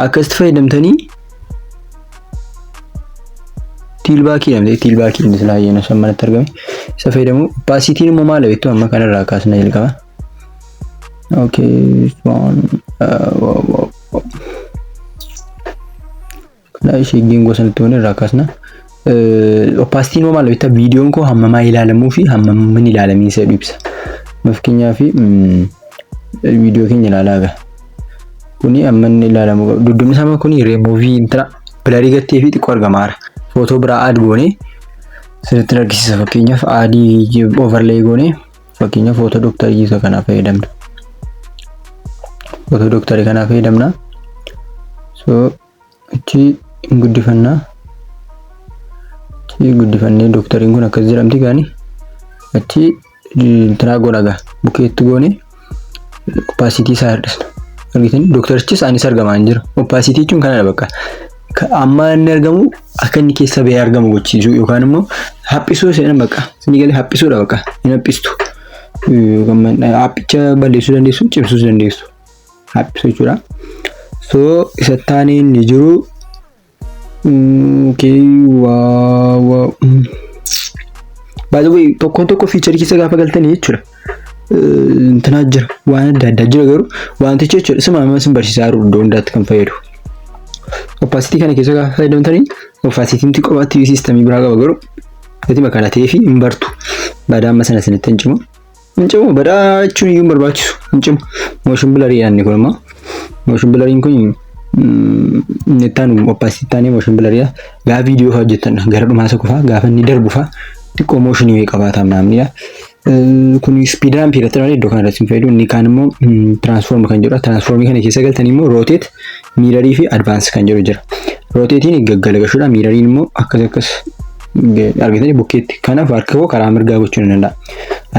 Akkasitti fayyadamtanii tiilbaakii namni tiilbaakii inni silaayyee na sammanatti argame isa fayyadamu opacity immoo maal beektu amma kanarraa kaasna jalqaba. Okay, kana ishee gingoo sanatti waan irraa kaasna. Opacity immoo maal beektu viidiyoon koo hammamaa ilaalamuu fi hammamaa hin ilaalamin isa ibsa. Fakkeenyaaf viidiyoo keenya ilaalaaga. Kuni amma inni ilaalamu dudduubni isaa kuni remove intana blurry gattee fi xiqqoo argamaara. Foto biraa add goone sirriitti argisiisa. Fakkeenyaaf adii overlay goone fakkeenyaaf foto doktarii isa kana fayyadamna. Foto doktarii kana fayyadamna. So ichi guddifannee doktariin kun akkas jedhamti gaani achi intana godhaga bukeetti goone opacity isaa hir'isna. Argitanii doktarichis anis argamaa hin jiru. Opacity jechuun kanadha bakka amma inni argamu akka inni keessa ba'ee argamu gochiisuu yookaan immoo haphisuu isa bakka isin galee haphisuudha bakka hin haphistu haphicha balleessuu dandeessu cimsuu dandeessu haphisuu jechuudha. So isa taane inni jiru okay by the way tokko feature keessa gaafa galtanii jechuudha. Intana jira waan adda addaa jira garuu wantichi jechuudha isuma amma sin barsiisaa jiru iddoo hundaatti kan fayyadu. Opacity kana keessa gaafa fayyadamtanii opacity xiqqoo systemii biraa qaba garuu gati makana ta'ee fi hin bartu badaa amma sana sinitti hin cimu badaa jechuun iyyuu hin barbaachisu hin cimu. Motion blurry yaanni kun immoo motion blurry'n kun nettaan opacity taanee motion blurry gaafa viidiyoo hojjetan gara dhumaa isa qofaa gaafa inni darbu faa xiqqoo motion wayii qabaata namnidha. Kun speed ramp irratti iddoo kanarratti fayyadu inni kaan immoo transform kan jedhudha. Transformii kana keessa galtanii immoo rotate mirrorii fi advance kan jedhu jira. Rotatein gaggalagashuudha mirroriin immoo akkas argitanii bukkeetti kanaaf harka koo karaa mirgaa gochuu ni danda'a.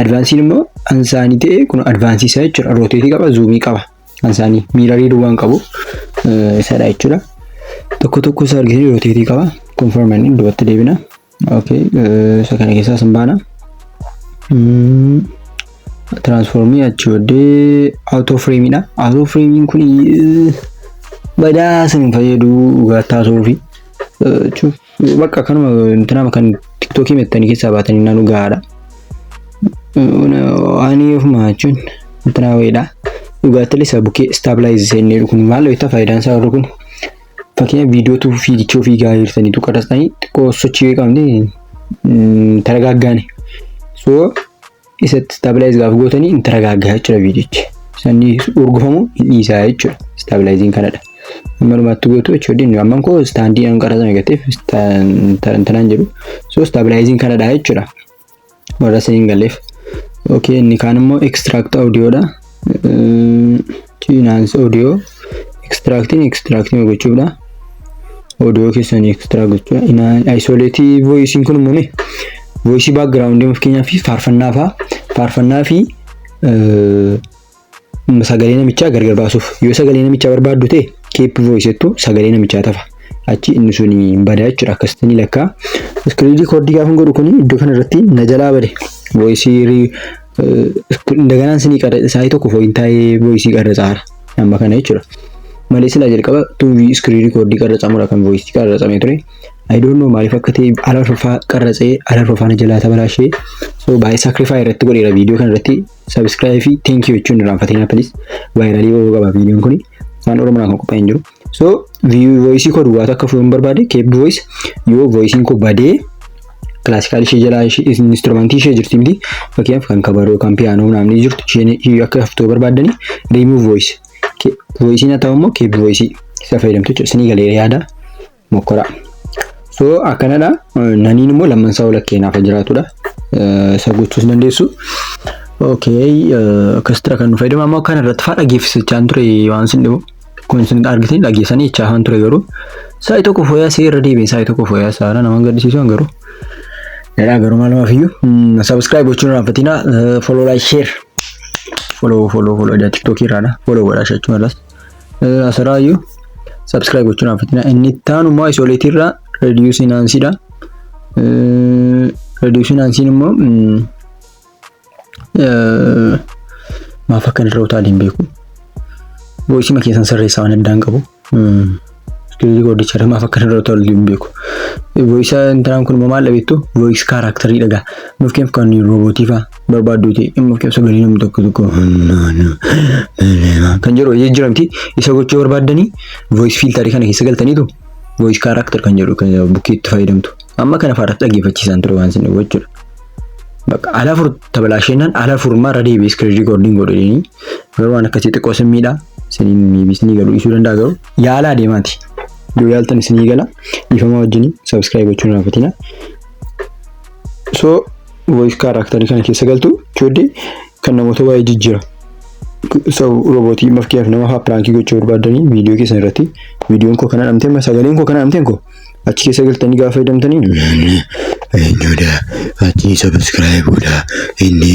Advancein immoo ansaanii ta'e kun advance isaa jechuudha. Rotate qaba zoomii qaba ansaanii mirrorii duwwaan qabu isadha jechuudha. Tokko isaa argitanii rotate qaba confirm inni duubatti deebina. Okay, isa kana keessaa sin baana. Transformii achi wadee auto frame dha. Auto frame kun badaa sin fayyadu gaataasuu fi bakka kanuma intana kan TikTok mettanii keessaa baatanii naannoo gahaadha. ani ofuma jechuun intana wayiidha. Dhugaatti isa bukkee stabilize seenee kun maal wayita faayidaan isaa warra kun fakkiin viidiyootu fiigichoo fiigaa jirtaniitu qaraxanii xiqqoo sochii qabni taragaaggaani. So isatti stabilize gaaf gootanii taragaaggaa jechuudha viidiyochi. Sanni urgufamu dhiisaa jechuudha. Stabilizing kanadha. Ammalumatti gootu jechuudha. Amman koo standii an qaraxame gateef tarantanaan jedhu. So stabilizing kanadha jechuudha. Warra saniin galeef. Okay, inni kaan immoo extract audio dha. Enhance audio extracting gochuudha. Audio keessanii extract gochuudha. Isolate voice kun immoo voice background fakkeenya fi faarfannaa fi sagalee namichaa gargar baasuuf yoo sagalee namichaa barbaaddu ta'e keep voice jettu sagalee namichaa tafa achi inni suni badaa jechuudha. Akkasitti lakkaa screen record gaafa godhu kun iddoo kana irratti na jalaa bade voice daganaan sinii qara isaa tokko foin taa'ee voice qarracaara amma kana jechuudha. Malee sila jalqaba tuu screen record qarracaamudha kan voice qarracamee ture. I don't know maaliif akka ta'e ala rufaa qarracee ala rufaana jalaa tabalaashee so baay'ee sacrifice irratti godheera viidiyoo kana irratti subscribe fi thank you jechuun irraanfatina please vaayiraalii ba'uu qaba viidiyoon kuni waan oromoon kan qophaa'ee jiru. So voice koo duwwaatu akka fuun barbaade keep voice yoo voice koo badee classical ishee jalaa instrumentii ishee jirti miti fakkeenyaaf kan kabaroo kan piyaanoo naamni jirtu ishee akka haftuu barbaadanii remove voice na ta'u immoo keep voice isa fayyadamtu jechuudha. Sinii galee yaada mokkora. So akkanadha naniin immoo lamman isaa olakkeenaaf jiraatudha. Isa gochuus dandeessu. Okay, akkasitraa kan nu fayyadamu amma kana irratti faa dhageeffisachaan ture waan sin dhibu. Kun sin argitanii dhageessanii jechaa ture garuu sa'i tokko fooyyaa see irra deebiin sa'i tokko fooyyaa saara nama gaddisiisu garuu. Dheeraa garuu maalumaaf iyyuu subscribe gochuun raanfatina follow like share follow dha TikTok irraadha follow godhaa jechuun irras asirraa iyyuu subscribe gochuun raanfatina inni taanu immoo isolate irraa reduce enhance dha. Reduce enhance immoo maaf akka irra utaaleen beeku voice ma keessan sirreessaa waan addaan qabu screen record chara maaf akka irra utaaleen beeku voice intaan kun maal dhabeettu voice character dhagaa mufkeef kan robotii fa barbaaddu ta'e mufkeef sagalee namni tokko kan jedhu jiramti isa gochuu barbaadanii voice filter kana keessa galtaniitu voice character kan jedhu kan bukkeetti fayyadamtu amma kana faarratti dhageeffachiisan ture waan sin gochuudha. Bakka ala fur tabalaasheenan ala furmaa irra deebi'ee screen recording godhanii garuu waan akkasii xiqqoo simmiidha siniin miibisnii galuu isuu danda'a garuu yaala adeemaati. Yoo yaaltan isinii gala ifama wajjin subscribe gochuun raafatina. So voice character kana keessa galtu chodde kan namoota baay'ee jijjiira. So robotii mafkiyaaf nama haa prank gochuu barbaadanii viidiyoo keessan irratti viidiyoon koo kana dhamtee sagaleen koo kana dhamteen koo achi keessa galtanii gaafa fayyadamtanii eenyudha achi subscribe godha inni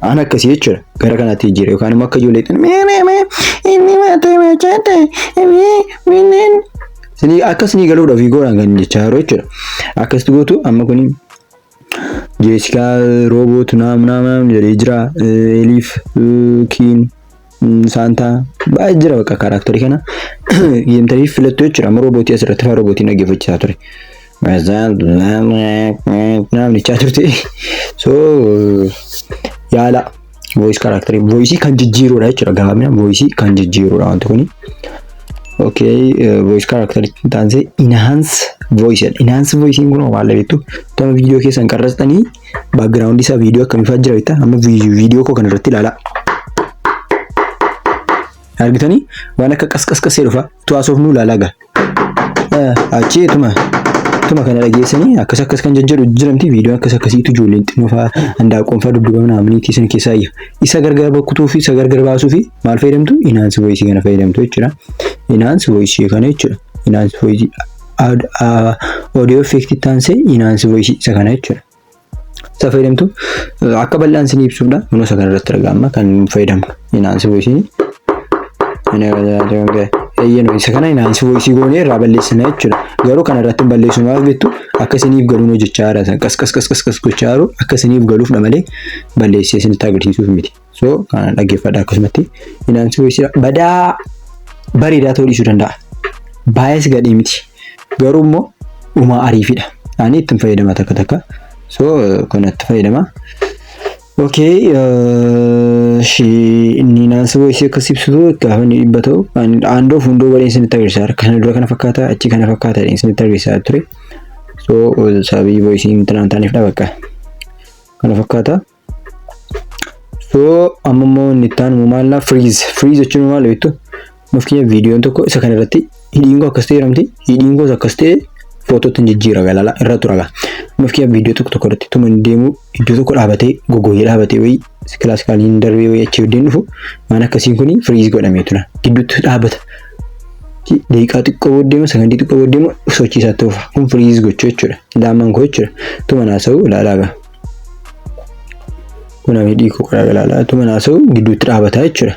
ana akkasii jechuudha gara kanaatti jira yookaan immoo akka ijoolleetiin inni maatee machaate sinii akkasii galuudha viigoodhaan kan jechaa jiru jechuudha. Akkasitti gootu amma kuni Jessica robot naam jedhee jira Elif Kin Santa baay'ee jira bakka kaaraakterii kana yeemtanii filattu jechuudha. Amma robotii asirratti faa robotiin dhaggeeffachaa ture. Namni chaa turte so yaala voice character voice kan jijjiiruudha jechuudha. Gabaabina voice kan jijjiiruudha wanti kuni. Okay, voice character taanse enhance voice kun waan labeettu tama viidiyoo keessan qarrastanii background isaa viidiyoo akkamiifaa jira bitta amma viidiyoo koo kan irratti ilaala argitanii waan akka qasqasqasee dhufa tu'aasoof nu ilaalaa gaa achi tuma kana dhageessanii akkas kan jajjaru jiramti viidiyoo akkasiitu ijoolleen xinnoo fa'aa handaaqoon fa'aa dudduuba naamniitii san keessaa isa gargar bakkutuu fi isa gargar baasuu fi maal fayyadamtu enhance voice kana fayyadamtu jechuudha. Enhance voice kana jechuudha. Enhance voice audio effect taanse enhance voice isa kana jechuudha. Isa fayyadamtu akka bal'aan isin ibsuudha. Kunoo isa kana irratti argama kan fayyadamu enhance voice isa kana enhance voice goonee irraa balleessina jechuudha. Garuu kana irratti balleessu maal jettu akka isiniif galuun hojjechaa jira qas gochaa jiru akka isiniif galuuf malee balleessee isinitti agarsiisuuf miti. So kana dhaggeeffadha akkasumatti enhance voice badaa bareedaa ta'uu dhiisuu danda'a. Baay'ees gadhee miti. Garuu immoo uumaa ariifidha. Ani ittiin fayyadama takka. So kanatti fayyadama. Okay, inni naansa voice akka sibsitu gaafa ni dhibbatoo aandoo fundoo baleen isinitti agarsiisa. Kana dura kana fakkaata achi kana fakkaata isinitti agarsiisaa ture. So sababii voice intaan taaniif bakka kana fakkaata. So ammoo inni taan maalla freeze jechuun maal beektu? Mufkiya viidiyoon tokko isa kana irratti hidhiingoo akkas ta'e jedhamti. Hidhiingoo akkas ta'e footootti jijjiira galala irra turaga. Mufkiya viidiyoo tokko irratti tuma deemu iddoo tokko dhaabatee gogoyyee dhaabatee wayi kilaasikaaliin darbee wayi achi deemu dhufu waan akkasiin kuni freeze godhamee tura. Gidduutti dhaabata. Daqiiqaa xiqqoo booddeema sakandii xiqqoo booddeema sochiisaa ta'uuf kun freeze gochuu jechuudha. Daamaan koo jechuudha. Tuma naasa'u ilaalaaga. Kun hidhii koo qoraa ilaalaa tuma naasa'u gidduutti dhaabataa jechuudha.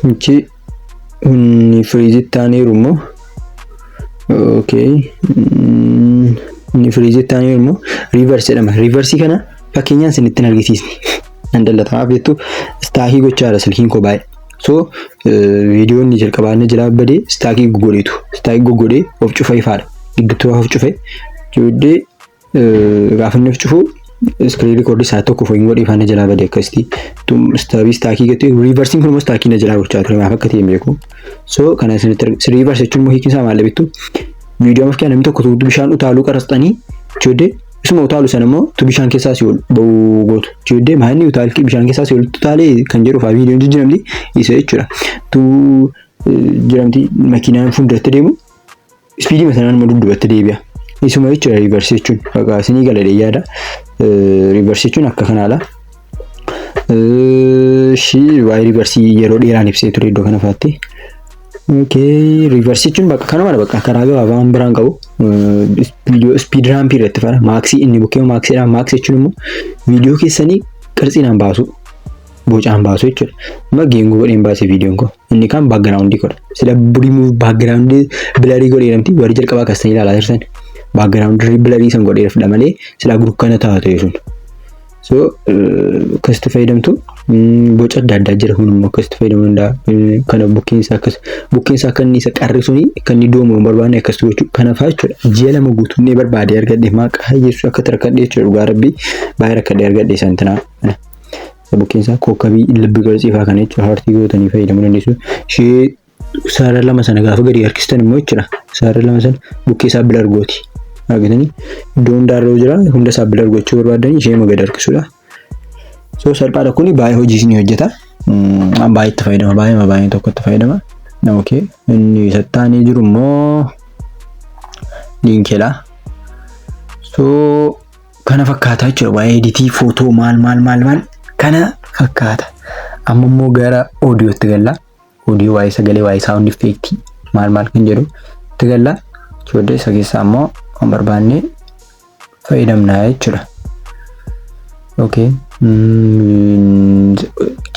Inchi inni freeze taaneeru immoo okay inni freeze taaneeru immoo reverse jedhama. Reverse kana fakkeenyaan isinitti argisiisni. Andalataaf jettu staakii gochaadha silkiin koo baay'ee. So viidiyoon ni jalqabaanne jala badee staakii goggodeetu. Staakii goggodee of cufee faadha. Gidduutti of cufee jooddee gaafa inni of cufu screen record isaa tokko foyin godhee faana jala badee akkasitti staakii gattee reversing kun immoo staakii na jala gochaa ture maaf akka ta'e beeku. So kana isinitti reverse jechuun immoo hiikin isaa maal beektu? Viidiyoo maaf namni tokko bishaan utaaluu qarastanii jooddee isuma utaalu sana immoo bishaan keessaa si ol ba'uu gootu. Jooddee maanni utaalki bishaan keessaa si ol utaalee kan jedhu fa'aa viidiyoon jijjiiramti isa jechuudha. Jiramti makiinaan fuulduratti deemu speedii masanaan immoo dudduubatti deebi'a. Isuma jechuudha reverse jechuun bakka isinii galadee yaada. Reverse jechuun akka kanaadha. Waa'ee reverse yeroo dheeraan ibsee ture iddoo kana fa'aatti. Okay, reverse jechuun bakka kanuma bakka karaa gabaabaan biraan qabu. Viidiyoo speed ramp irratti fara maaksii inni bukkee maaksiidha. Maaks jechuun immoo viidiyoo keessanii qarxiidhaan baasu bocaan baasu jechuudha. Amma geengoo godheen baasee viidiyoon koo inni kan backgroundii godha. Sila remove backgroundii blurry godhee namti warri jalqabaa akkasii ilaalaa jirtan backgroundii blurry san godhee fudha malee sila dukkana taatee sun. So akkasitti fayyadamtu boca adda addaa jira kun immoo akkasitti fayyadamuu danda'a. Kana bukkeensa akka inni isa qarrisuni kan inni doomu barbaanne akkasitti gochuu kana fa'aa jechuudha. Ji'a lama guutuu inni barbaade argadhe maqaa Yesuus akka tarkadhe jechuudha. Dhugaa Rabbii baay'ee rakkadhe argadhe santina. Bukkeensa kookabii lubbi qarsiifaa kana jechuudha. Hartii gootanii fayyadamuu dandeessu. Ishee saara lama sana gaafa gadi harkistan immoo jechuudha. Saara lama sana bukkeessaa bila argooti. Argitanii iddoon daaroo jira hunda isaa bila argochuu barbaadanii ishee magada harkisuudha. So salphaadha kuni baay'ee hojii isin hojjeta. Baay'ee itti fayyadama baay'ee tokko itti fayyadama. Okay inni sattaanii jiru immoo linkeedha. So kana fakkaata jechuudha waa'ee editii footoo maal kana fakkaata. Amma immoo gara oodiyootti galla. Oodiyoo waa'ee sagalee waa'ee sound effect maal kan jedhu itti galla. Jechuudha isa keessaa immoo kan barbaanne fayyadamna jechuudha. Okay.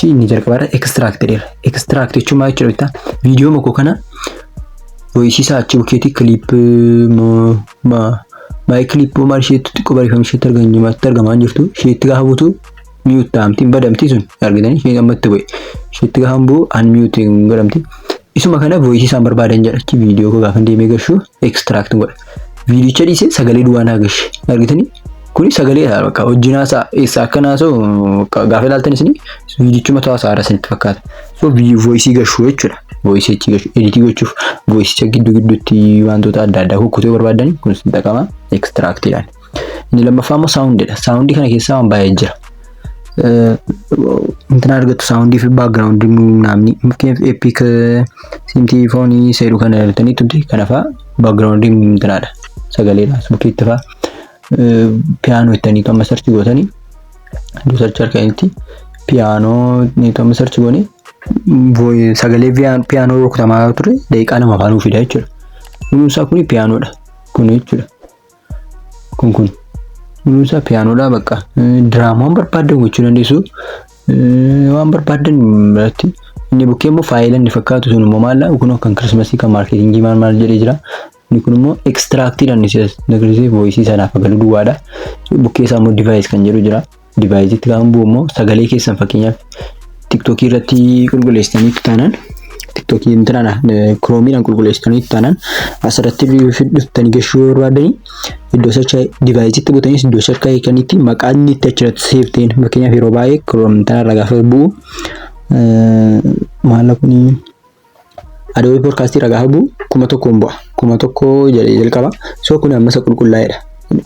Inni jalqabaadha extract jedhera. Extract jechuun maal jechuudha? Viidiyoo makoo kana voice isaa achi bukkeetti clip clip maal isheetti xiqqoo barreeffamni isheetti argamaa jirtu. Isheetti gaafa buutu mute taamti badamti sun argitanii ishee gammatti bu'e. Isheetti gaafa bu'u unmute godhamti. Isuma kana voice isaan barbaadan jedha. Achi viidiyoo koo gaafa deemee gashuu extract godha. Viidiyocha dhiisee sagalee duwwaa naa gashi. Argitanii? Kuni sagalee bakka hojjinaa isaa akkanaa gaafa ilaaltan isin viidiyochuma ta'aa saara isinitti fakkaata. So voice gashuu jechuudha. Voice gashuu editii gochuuf voice gidduutti wantoota adda addaa kukkutee barbaadanii kun isin dhaqama extract jedhan. Inni lammaffaa immoo soundidha. Soundii kana keessaa waan baay'ee jira. Intan argattu soundii fi background namni epic synthphone seeru kana ilaaltanii tutti kanaafaa background intanaadha. Sagaleedha bukkeetti fa'aa. Piano ittanii amma search gootanii search argatanitti piano ni amma search goone sagalee piano rukutamaa ture daqiiqaa lama afaan fida jechuudha. Kunuunsaa kuni pianoodha. Kun jechuudha. Kun kunuunsaa pianoodha bakka diraamaan barbaadan gochuu dandeessu. Waan barbaadan biratti inni bukkee immoo faayila inni fakkaatu sun immoo maalla kun kan Christmas kan marketingii maal jedhee jira. Inni kun immoo extract dhaan nagrisee voice sanaaf galu duwwaadha. Bukkee isaa immoo device kan jedhu jira. Device itti kan bu'u immoo sagalee keessan fakkeenyaaf TikTok irratti qulqulleessitanii taanaan TikTok intana Chrome nan qulqulleessitanii tanan asirratti dhuftanii gashuu barbaadanii iddoo search device itti butanii iddoo search kanitti maqaan itti achirratti save ta'een fakkeenyaaf yeroo baay'ee Chrome intana irra gaafa bu'u maal kuni Adobe Podcast irra gaafa bu'u 1,000 bu'a 1,000 jedhee jalqaba so kun amma isa qulqullaa'eedha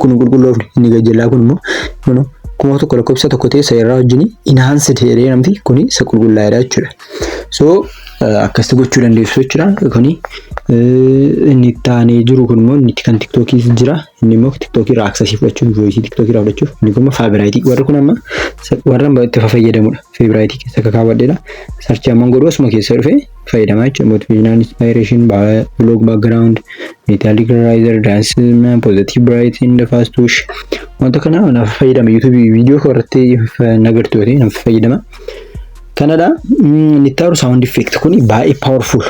kun qulqulloofne inni gajjallaa kun immoo kuma tokko lakkoofsa tokko ta'e seeraa wajjin enhanced jedhee namti kuni isa qulqullaa'eedha jechuudha. So akkasitti gochuu dandeessu jechuudha. Kuni inni taanee jiru kun immoo inni kan TikTokii jira. Inni immoo TikTokii irraa access fudhachuuf voice TikTokii irraa fudhachuuf inni kun favorite warri kun amma warra itti fayyadamudha. Favorite keessa kaawwadheedha. Search amman godhu asuma keessa dhufee fayyadamaa jechuudha. Motivational inspiration, blog background, metallic riser, dance, positive bright in the fast push. Wanta kana naaf fayyadama YouTube video irratti nagartu ta'e naaf fayyadama. Kanadha nittaaru sound effect kuni baay'ee powerful.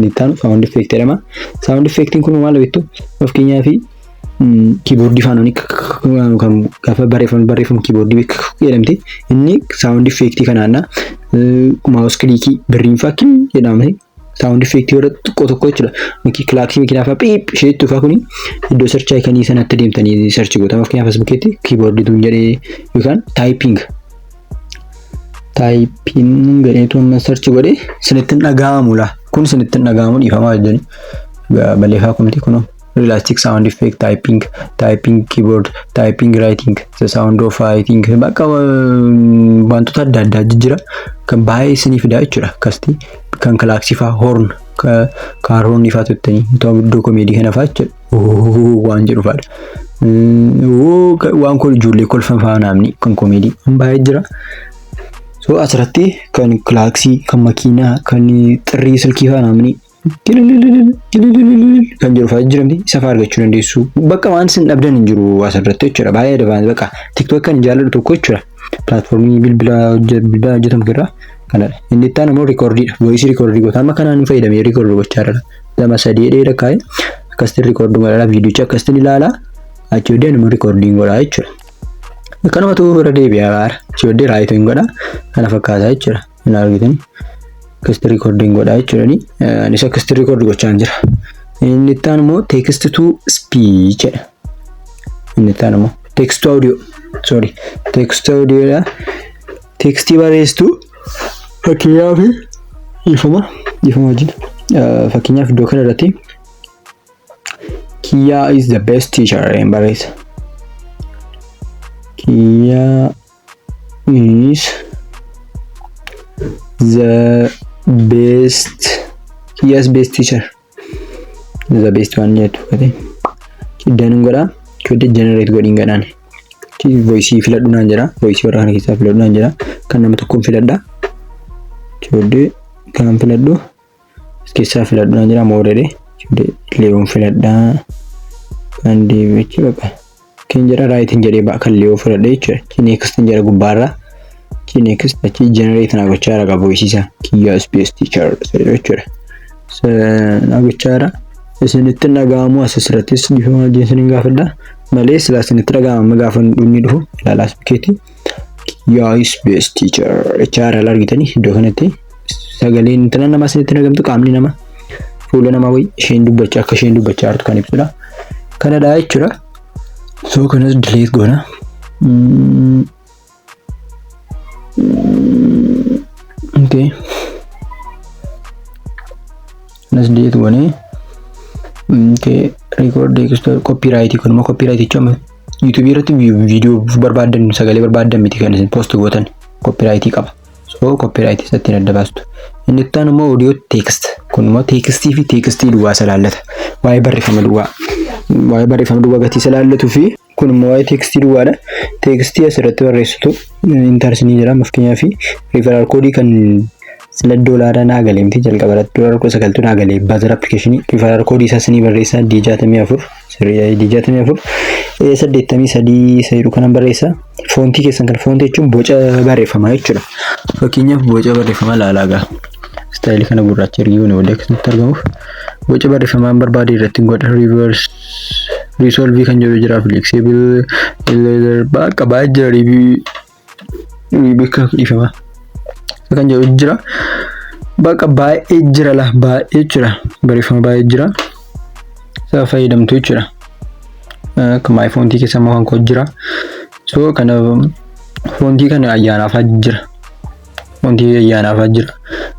Nittaaru sound effect jedhama. Sound effect kun maal beektu fakkeenyaaf keyboard faanoni kan gaafa barreeffam keyboard jedhamti inni sound effect kanaana mouse click birriin fakkiin jedhamti. Sound effect yeroo tokko jechuudha. Klaaksii makiinaa fa'aa piip sheetu fa'aa kuni iddoo search icon sanatti deemtanii search goota. Fakkeenyaaf Facebook'tti keyboard tuun jedhee yookaan typing jedheetu amma search godhee sinitti dhaga'amu la. Kun sinitti dhaga'amu dhiifamaa jedhani. Balleeffaa kumti kun realistic sound effect typing keyboard typing writing the sound of writing bakka wantoota adda addaa jira kan baay'ee isinii fidaa jechuudha. Akkasitti kan klaaksii fa'aa horn kaarhoon ifaa tuttanii iddoo komeedii kana fa'aa jechuudha. Waan jedhu fa'aadha. Waan kun ijoollee kolfan fa'aa naamni kan komeedii baay'ee jira. So asirratti kan klaaksii kan makiinaa kan xirrii silkii fa'aa naamni kan jiru fa'aa jiramti isa fa'aa argachuu dandeessu. Bakka waan isin dhabdan hin jiru asirratti jechuudha. Baay'ee advance bakka TikTok kan jaalladhu tokko jechuudha. Platformii bilbila hojjetamu irraa kanadha. Inni itti aanu immoo reekoordiidha. Voice reekoordii goota. Amma kanaan fayyadamee reekoordii gochaa jira. Lama sadii dheeraa kaa'ee akkasitti reekoordii godhaa viidiyocha akkasitti ilaalaa achi booddee immoo reekoordiin godhaa jechuudha. Kanumatu irra deebi'aa baara. Achi booddee raayitiin godhaa kana fakkaataa jechuudha. Hin argitanii akkasitti reekoordiin godhaa jechuudha. Anis akkasitti reekoordii gochaa jira. Inni itti aanu immoo text to speech jedha. Inni itti aanu immoo text to audio. Sorry, text audio dha. Textii barreessitu fakkeenyaaf ifama wajjin fakkeenyaaf iddoo kana irratti Kia is the best teacher in barreessa. Kia is the best teacher. The best one yet. Kiddaan godha. Kiddaan generate godhin gadhaan. Voice filadhu naan jira. Voice warra kana keessaa filadhu naan jira. Kan nama tokkoon filadha. Kiddaan kan filadhu keessaa filadhu naan jira. Moodee Leeyoon filadha. Kan deebichi baqa. Kan jira raayitiin jedhee kan Leeyoo filadha jechuudha. Next jira gubbaarra. Next achi generate na gochaa jira voice isa. Kia space teacher jechuudha. Na gochaa jira. Isinitti dhaga'amu asirrattis bifuma jeesaniin gaafadha. Malee silaa isinitti dhaga'amu gaafa dhunni dhufu ilaalaas bikeetti. Kia space teacher jechaara argitanii iddoo kanatti sagaleen intana nama isinitti dhagamtu qaamni nama fuula nama wayi isheen dubbachaa akka isheen dubbachaa jirtu kan ibsudha. Kanadha jechuudha. So kanas delete goona. Okay. Kanas delete goone. Okay, record text copyright kun immoo copyright jechuun YouTube irratti video barbaadan sagalee barbaadan miti kan isin post gootan copyright qaba. So copyright isatti adda baastu. Inni itti aanu immoo audio text kun immoo textii fi textii duwwaa salaallata. Waa'ee barreeffama duwwaa gatii salaallatu fi kun immoo waa'ee textii duwwaadha. Textii asirratti barreessitu intersinii jira fakkeenyaaf referral code kan sila doolaara naagalee miti jalqabaratti doolaara 9 naagalee bazar application referral code isaa sinii barreessa D64 sirrii D64 83 sayru kana barreessa fontii keessan kan fontii jechuun boca barreeffamaa jechuudha. Fakkeenyaaf boca barreeffamaa laalaagaa style kana gurraacha ergiyoon wal akkasitti argamuuf boca barreeffamaan barbaade irratti godha reverse resolve kan jedhu jira flexible bakka baay'ee jira review kan ifama kan jedhu jira. Bakka baay'ee jira la baay'ee jira barreeffama baay'ee jira isa fayyadamtu jechuudha. Akkuma foontii keessa immoo kan koo jira. So kana foontii kana ayyaanaaf jira. Foontii ayyaanaaf jira.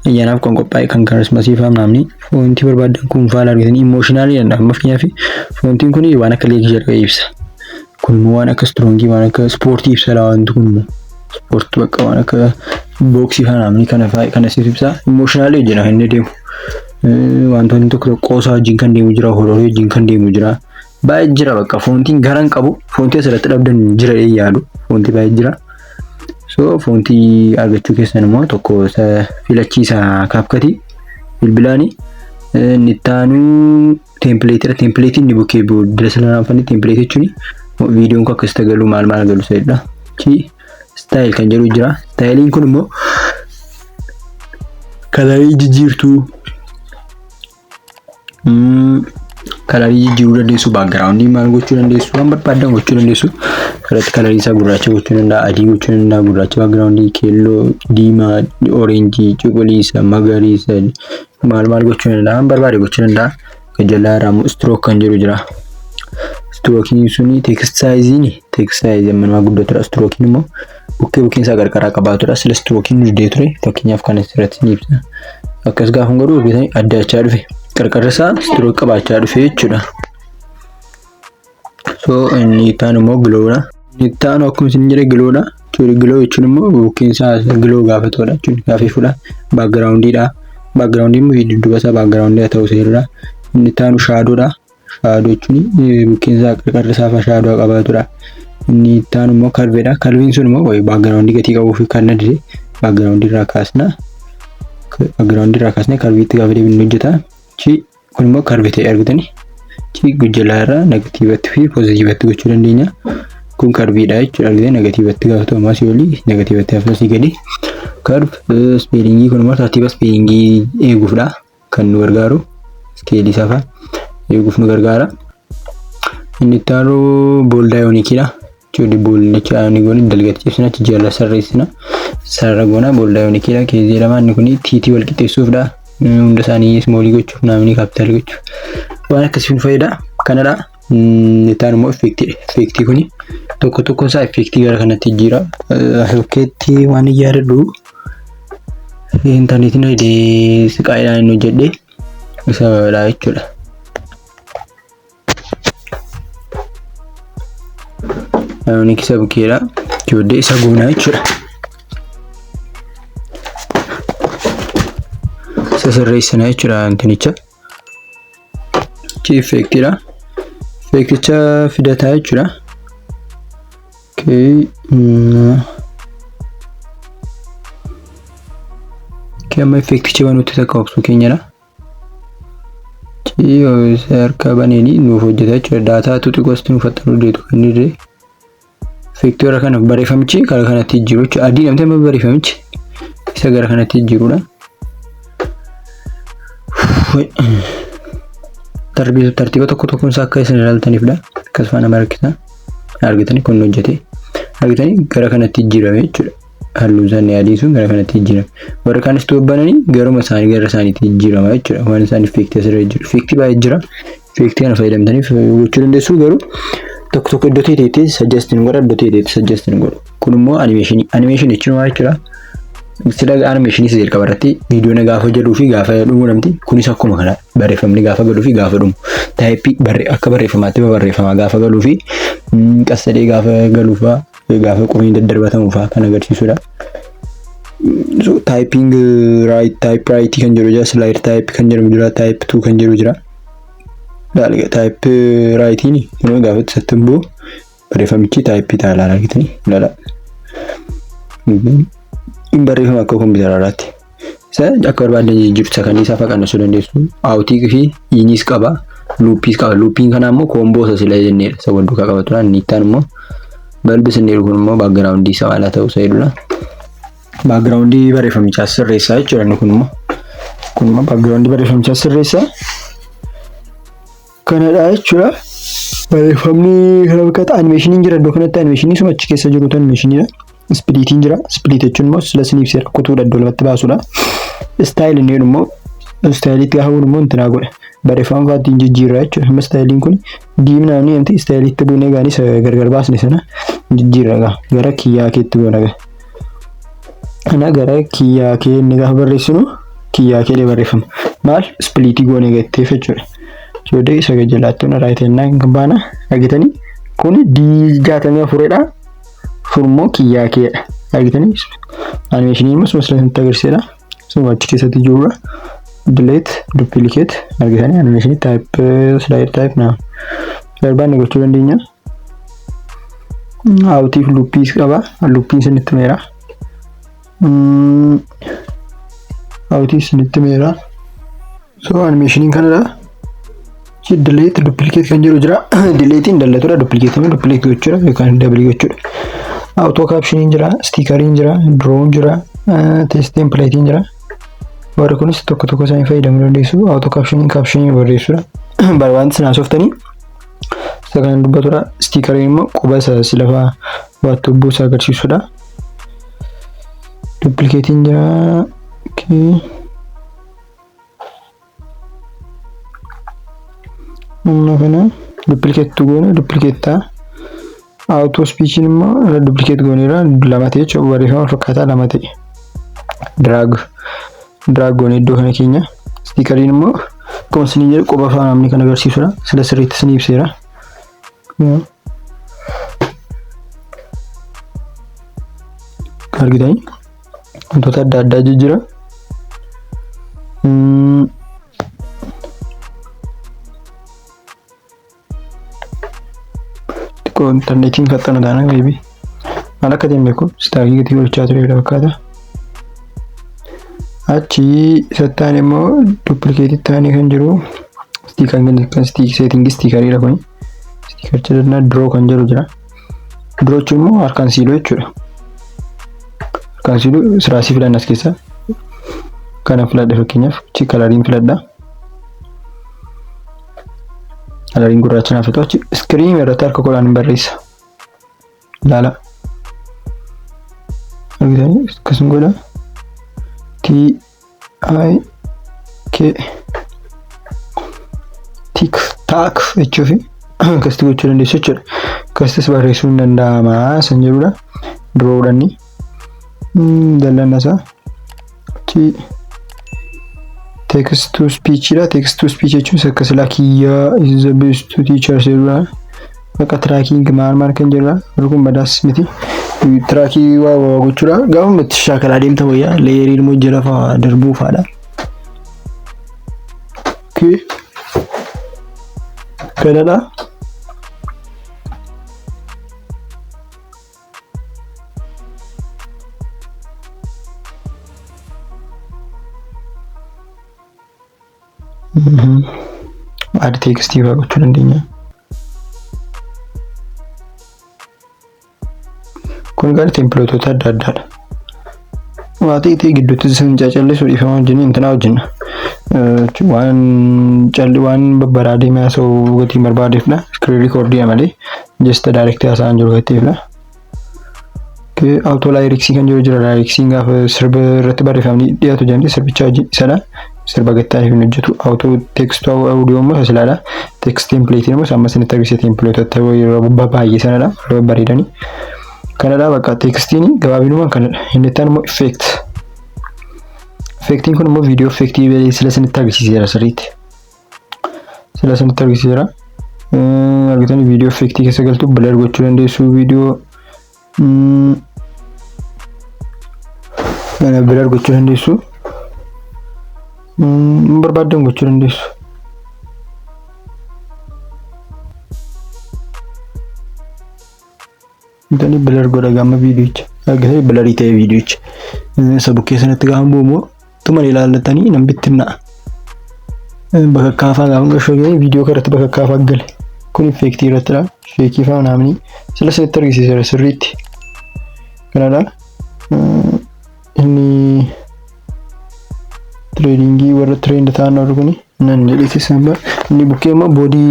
Ayyaanaaf kan qophaa'e kan Kirismasii fa'aa namni foontii barbaadan kun faala argitanii emotionally danda'ama fakkeenyaaf foontiin kun waan akka leekii ibsa. Kun waan akka strongii waan akka sportii ibsa wanti kun sport bakka waan akka boksii fa'aa namni kana siif ibsa emotionally jira inni deemu. Wantoonni tokko qoosaa wajjin kan deemu jira hororii wajjin kan deemu jira. Baay'ee jira bakka foontiin garan qabu foontii asirratti dhabdan jira yaadu foontii baay'ee jira. So foontii argachuu keessan immoo tokko filachiisa CapCut bilbilaani nittaanu template ni bukkee booddee salaanfani template jechuun viidiyoon akka akka galu maal galu sayidha. Chi style kan jedhu jira. Styliin kun immoo kalarii jijjiirtuu kalarii jijjiiruu dandeessu backgroundii maal gochuu dandeessu waan barbaadan gochuu dandeessu. Irratti kalarii isaa gurraacha gochuu danda'a, adii gochuu danda'a, gurraacha backgroundii, keelloo, diimaa, oranjii, cuquliisa, magariisa maal gochuu danda'a waan barbaade gochuu danda'a. Jalaa irraa stroke kan jedhu jira. Strokein suni text size amma guddatudha. Strokein immoo bukkeen isaa qarqara qabaatudha. Sila strokein nuti ture fakkeenyaaf kan asirratti ni ibsa. Akkas gaafa godhu bitanii addachaa dhufe. Qarqara isaa stroke qabaachaa dhufe jechuudha. So inni taan immoo glowdha. Inni taan akkuma isin jedhe glowdha. Glow jechuun immoo bukkeen isaa glow gaafatudha jechuudha. Gaafii fuudha. Backgroundidha. Background immoo dudduuba isaa background ta'uu seerudha. Inni taanu shadowdha. Shadow jechuun bukkeen isaa qarqara isaa shadow qabaatudha. Inni taanu immoo curvedha. Curveen sun immoo background gatii qabuu fi kan nadde background irraa kaasna. Background irraa kaasnee curveetti gaafa deebinu hojjeta. Chi kun immoo curve ta'e argitanii. Chi gujjalaa irraa negatiivatti fi poozitiivatti gochuu dandeenya. Kun curveedha jechuudha. Argitanii negatiivatti gaafa ta'u maasii olii negatiivatti hafasii gadi. Curve spellingii kun immoo tartiiba spellingii eeguufdha kan nu gargaaru. Skeelii isaa eeguuf nu gargaara. Inni taanu bold ionic-dha. Jechuudha bold ionic dalgatti cibsina jala sarreessina. Sarara goona bold ionic-dha. Keezii lamaan kun TT wal qixxeessuufdha. Hunda isaanii small gochuuf naamni capital gochuuf. Waan akkasiin fayyada. Kanadha. Inni taanu immoo effectii kuni tokko isaa effectii gara kanatti jira. Fakkeetti waan ijaarradhu internetiin hidhee siqaayidhaan inni hojjedhe isa dha jechuudha. Ionic isa bukkeedha. Jooddee isa goonaa jechuudha. Isa sirreessinaa jechuudha intinicha. Chi effectiidha. Effecticha fidataa jechuudha. Okay. Amma effecticha banuutti takka obsu keenyadha. Chi harka baneeni nuuf hojjeta jechuudha. Daataatu xiqqoosti nuuf haxanuu deetu kan irree. Effectii warra kana barreeffamichi gara kanatti jiru jechuudha. Adii namtee barreeffamichi isa gara kanatti jirudha. Tartiiba tokkoon isaa akka isin ilaaltaniifidha. Akkasuma nama rakkisa. Argitanii kun hojjete. Argitanii gara kanatti jirame jechuudha. Halluu isaanii adii sun gara kanatti jirame. Warra kaanis bananii garuma isaanii gara isaaniitti jirama jechuudha. Waan isaan effectii asirra jiru. Effectii baay'ee jira. Effectii kana fayyadamtaniif gochuu dandeessu garuu tokko iddoo ta'etti suggestion godha iddoo ta'etti suggestion godha. Kun immoo animation jechuun maal jechuudha? Sila animation isa jalqaba irratti viidiyoo gaafa jedhuu fi gaafa dhumu namti kunis akkuma kana barreeffamni gaafa galuu fi gaafa dhumu taayipii akka barreeffamaatti barreeffama gaafa galuu fi qasadee gaafa galuu fa gaafa qubeen daddarbatamu fa kan agarsiisudha. So typing right type right kan jedhu jira slide type kan jedhu jira type 2 kan jedhu jira. Daaliga type right ni kun gaafa sattumbo barreeffamichi type taala argitanii lala. Barreeffama akka kompiitaraatti. Isa akka barbaadan jiru sakandii isaa faqannasuu dandeessu. Outii fi inis qaba. Loopis qaba. Loopiin kana immoo koomboo isa sila jenneedha. Isa wal duukaa qabatudha. Inni ittaan immoo balbis inni kun immoo background isaa ala ta'uu isaidha. Background barreeffamichaa sirreessaa jechuudha inni kun immoo background barreeffamichaa sirreessaa. Kanadha jechuudha. Barreeffamni kana bakka animation jira iddoo kanatti animation suma achi keessa jiru animation Split jira. Split jechuun immoo sila siniif seera kutuudha iddoo lamatti baasudha. Style inni immoo staayilitti gaafa immoo intina godha. Barreeffama fa'aatiin jijjiirraa jechuudha. Amma staayiliin kun diimnaan wanti staayilitti buunee gaanis gargar baasne sana jijjiirra gara kiyyaa keetti goona gaa. Ana gara kiyyaa kee inni gaafa barreessinu kiyyaa keelee barreeffama. Maal spliitii goonee gattee jechuudha. Joodee isa gajjalaatti na raayiteenaa gambaana argitanii kun D64dha. Furmoo kiyyaa keedha. Argitanii animeeshiniin masummaa sanatti agarsiisa. Suma achi keessatti jirudha. Delete duplicate argitanii animation type slide type na barbaanne gochuu dandeenya. Outif loopiis qaba. Loopiin sinitti meera. Outif sinitti meera. So animation kanadha. Delete duplicate kan jiru jira. Delete in dallatudha duplicate gochuudha yookaan double gochuudha. Auto captioning jira, stickering jira, drone jira, text template jira. Warri kunis tokko tokko isaanii fayyadamuu dandeessu. Auto captioning barreessuudha. Barbaanti sinaa softanii. Isa kana dubbatudha. Stickering immoo quba isa lafa waatti buusa agarsiisudha. Duplicating jira. Okay. Kana duplicate goone duplicate auto speech immoo duplicate gooneera lama ta'e jechuudha. Barreeffama fakkaataa lama ta'e. Drag goone iddoo kana keenya. Stickeriin immoo akkuma isin jedhu quba afaan amni kan agarsiisudha. Sila sirriitti isin ibseera. Argitanii wantoota adda addaa jijjiira. Internetiin faxxana taana maybe maal akka ta'e beeku staagii gatii golchaa ture fakkaata. Achi sattaan immoo duplicate taanii kan jiru setting stickeriidha kuni. Sticker jedhana draw kan jiru jira. Draw jechuun immoo harkaan siiloo jechuudha. Harkaan siiloo siraasii filanna as keessa. Kana filadha fakkeenyaaf achi kalariin filadha. Kalariin gurraacha naaf ta'u achi screen irratti harka kolaan barreessa. Laala. Argitanii akkasuma godha. TikTok jechuufi akkasitti gochuu dandeessu jechuudha. Akkasitti barreessuu hin danda'ama san jedhudha. Draw'uudhaani. Dallanna isaa. Achi text to speech dha. Text to speech jechuun akka silaa kiyyaa is the best to teacher jedhudha. Bakka tracking maal kan jedhudha. Kun badaas miti. Trackii waa gochuudha. Gaafa itti shaakalaa deemta wayyaa leerii immoo jala fa'aa darbuu fa'aadha. Okay. Kanadha. Add text fa'aa gochuu dandeenya. Kun gara templateota adda addaadha. Waanti gidduutti isin calleessu dhiifama wajjin intina wajjin waan babbaraadee maasoo gatii barbaadeefna screen recording malee just direct haasaan jiru gatteefna. Auto lyrics kan jiru jira. Lyrics gaafa sirba irratti barreeffamni dhiyaatu jedhamti sirbicha wajjin isadha. Sirba gattaaniif hin hojjetu. Auto text audio immoo asilaadha. Text template immoo amma isinitti agarsiisa templateota baay'ee sanadha. Bareedanii. Kanadha bakka tekstiin gabaabinumaan kanadha. Inni itti immoo effect. Effectiin kun immoo video effectii sila isinitti agarsiiseera sirriitti. Sila isinitti agarsiiseera. Argitanii video effectii keessa galtu blur gochuu dandeessu video blur gochuu dandeessu. Barbaadan gochuu dandeessu. Dani blur godha gamma videocha. Agartanii blur ta'e videocha. Sabu keessatti gaafa bu'umoo tuma ilaallatanii nan bittinna. Bakka kaafaa gaafa gashoo video karratti bakka kaafaa gale. Kun effectii irrattidha. Sheekii fa'aa naamni sila isinitti agarsiiseera sirriitti. Kanadha. Inni tradingii warra trend ta'an warri kuni nan jedhiti samba. Inni bukkee immoo body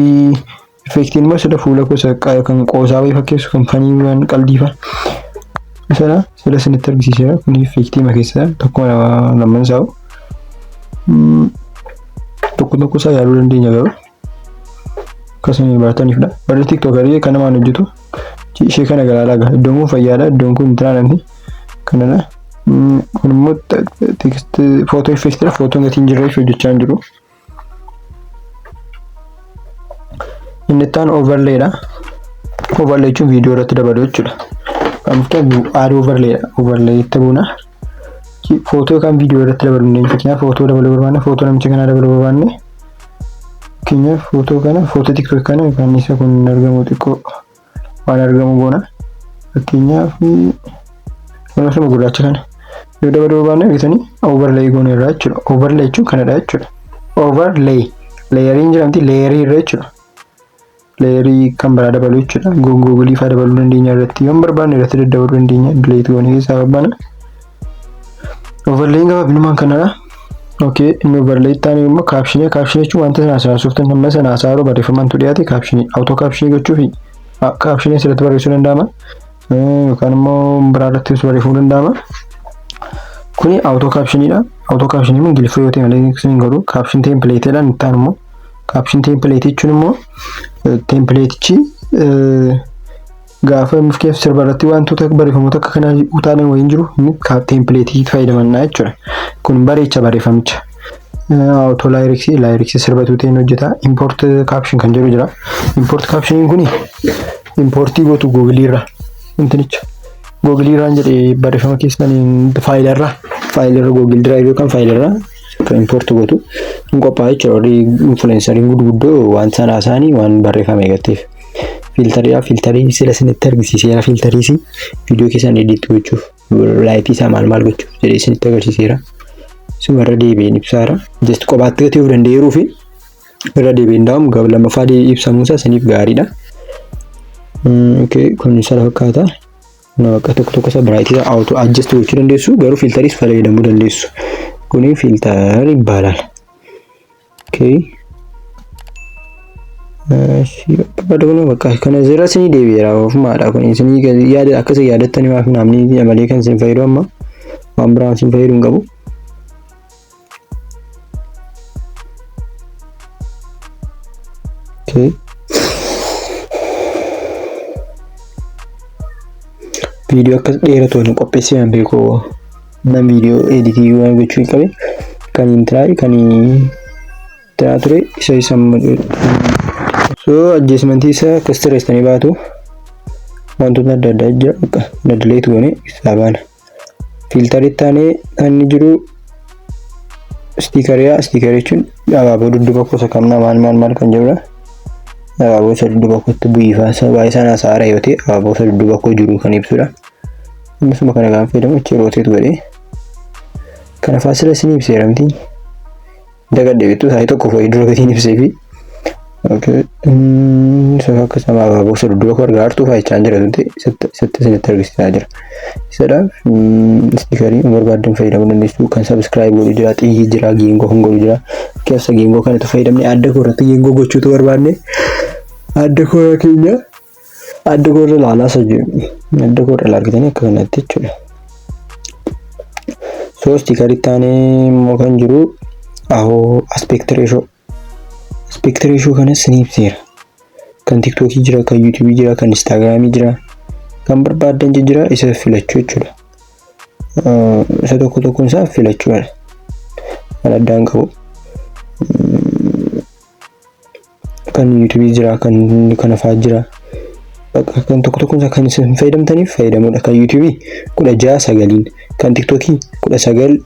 effectiin immoo sida fuula gosa kan qoosaa wayii fakkeessu kan faniiwwan qaldiifa. Isana sila isinitti agarsiiseera. Kun effectii makeessa tokko lamman isaa'u. tokko isaa yaaluu dandeenya garuu akkasuma barataniifidha. Warri tiktookarii kana maan hojjetu ishee kana galaalaa iddoon kun fayyaadha, iddoon kun intiraananti kanadha. Kun immoo text footoo effektidha. Footoon gatiin jirreef hojjechaa hin jiru. Inni itti aanu overlayidha. Overlay jechuun viidiyoo irratti dabaluu jechuudha. Kan add overlayidha. Overlay itti buuna. Footoo kan viidiyoo irratti dabaluu dandeenya. Fakkeenyaaf footoo dabaluu barbaanne, footoo namicha kanaa dabaluu barbaanne. Fakkeenyaaf footoo kana, footoo tiktook kana kan isa kun argamu xiqqoo waan argamu goona. Fakkeenyaaf wantoota gurraacha kana yoo dabaluu barbaanne bitanii overlay goona irraa jechuudha. Overlay jechuun kanadha jechuudha. Overlay layeriin jedhamti, layerii irra jechuudha. Layerii kan biraa dabaluu jechuudha. Google faa dabaluu dandeenya irratti yoo barbaanne irratti daddabaluu dandeenya. Delete goone keessaa barbaanna. Overlay gabaabinumaan kanadha. Okay, inni overlay taane immoo caption jechuun wanta sana haasoftan amma sana haasa'uu barreeffamaan tu dhiyaate caption auto caption gochuufi caption asirratti barreessuu danda'ama. Yookaan immoo biraa irratti barreeffamuu danda'ama. Kuni auto captionidha. Auto caption immoo Ingiliffaa yoo ta'e malee isin godhu caption template dhaan itti aanu immoo caption template jechuun immoo templatechi gaafa nuuf keessa sirba irratti wantoota barreeffamoota akka kanaa utaalan wayiin jiru template fayyadamanna jechuudha. Kun bareecha barreeffamicha. Auto lyrics sirbatu ta'een hojjeta. Import caption kan jedhu jira. Import caption kuni importii gootu Google irraa intinicha. Google irraan jedhee barreeffama keessan faayilarra Google Drive yookaan faayilarra kan import gootu hin qophaa'e jechuudha. Warri influenceriin gurguddoo waan sanaa isaanii waan barreeffame eeggatteef. Filtarii sila isinitti argisiiseera. Filtarii viidiyoo keessan edit gochuuf laayitii isaa maal gochuuf jedhee isinitti agarsiiseera. Sun irra deebiin ibsaara. Just kophaatti gatii of danda'eeruu fi irra deebiin daa'um gab lammaffaa ibsamuusaa isiniif gaariidha. Okay, kun isa fakkaata. Bakka tokko isa biraayitii auto adjust gochuu dandeessu, garuu filtariis fayyadamuu dandeessu. Kuni filtar ይባላል. Okay. Bakka kana zira sini deebi'eera ofumaadha. Kun sini yaada akkasa yaadattanii maaf namni malee kan sin fayyadu amma waan biraan sin fayyadu hin qabu. Okay. Video akka dheeratu hin qopheessee hin beeku. Nam video editing waan gochuu qabe kan intiraay kan ture isa so adjustment isa kastirestanii baatu wantoota adda addaa jira delete goone isaa baana. Filtari taane inni jiru sticker jechuun abaaboo dudduuba gosa kamna maal kan jirudha. Abaaboo isa dudduuba kootti bu'iifaa sabaa isaan hasaara yoo ta'e abaaboo isa dudduuba koo jiru kan ibsudha. Innis makana kan fayyadamu achi rotate godhee kana faasila isin ibseeramti. Dagadde bitu sai tokko fa'i dura gatiin ibsee fi okay so akka sama abaaboo isa dudduuba koo argaartu faayichaa jira ta'e isatti isinitti argisiisaa jira. Isadha stikerii barbaadan fayyadamuu dandeessu. Kan subscribe godhu jira, xiyyi jira, geengoo kan godhu jira. Keessa geengoo kanatu fayyadamne adda koo irratti geengoo gochuutu barbaanne adda koo keenya adda koo irra laalaa sajjii adda koo irra argitanii akka kanatti jechuudha. So stikerii taanee immoo kan jiru aspect ratio kanas ni ibseera. Kan TikTok jira, kan YouTube jira, kan Instagram jira. Kan barbaadan jira isa filachuu jechuudha. Isa tokko isaa filachuudha. Kan addaan qabu. Kan YouTube jira, kan afaan jira. Kan tokko isaa kan isin fayyadamtaniif fayyadamuudha. Kan YouTube 16 kan TikTok 19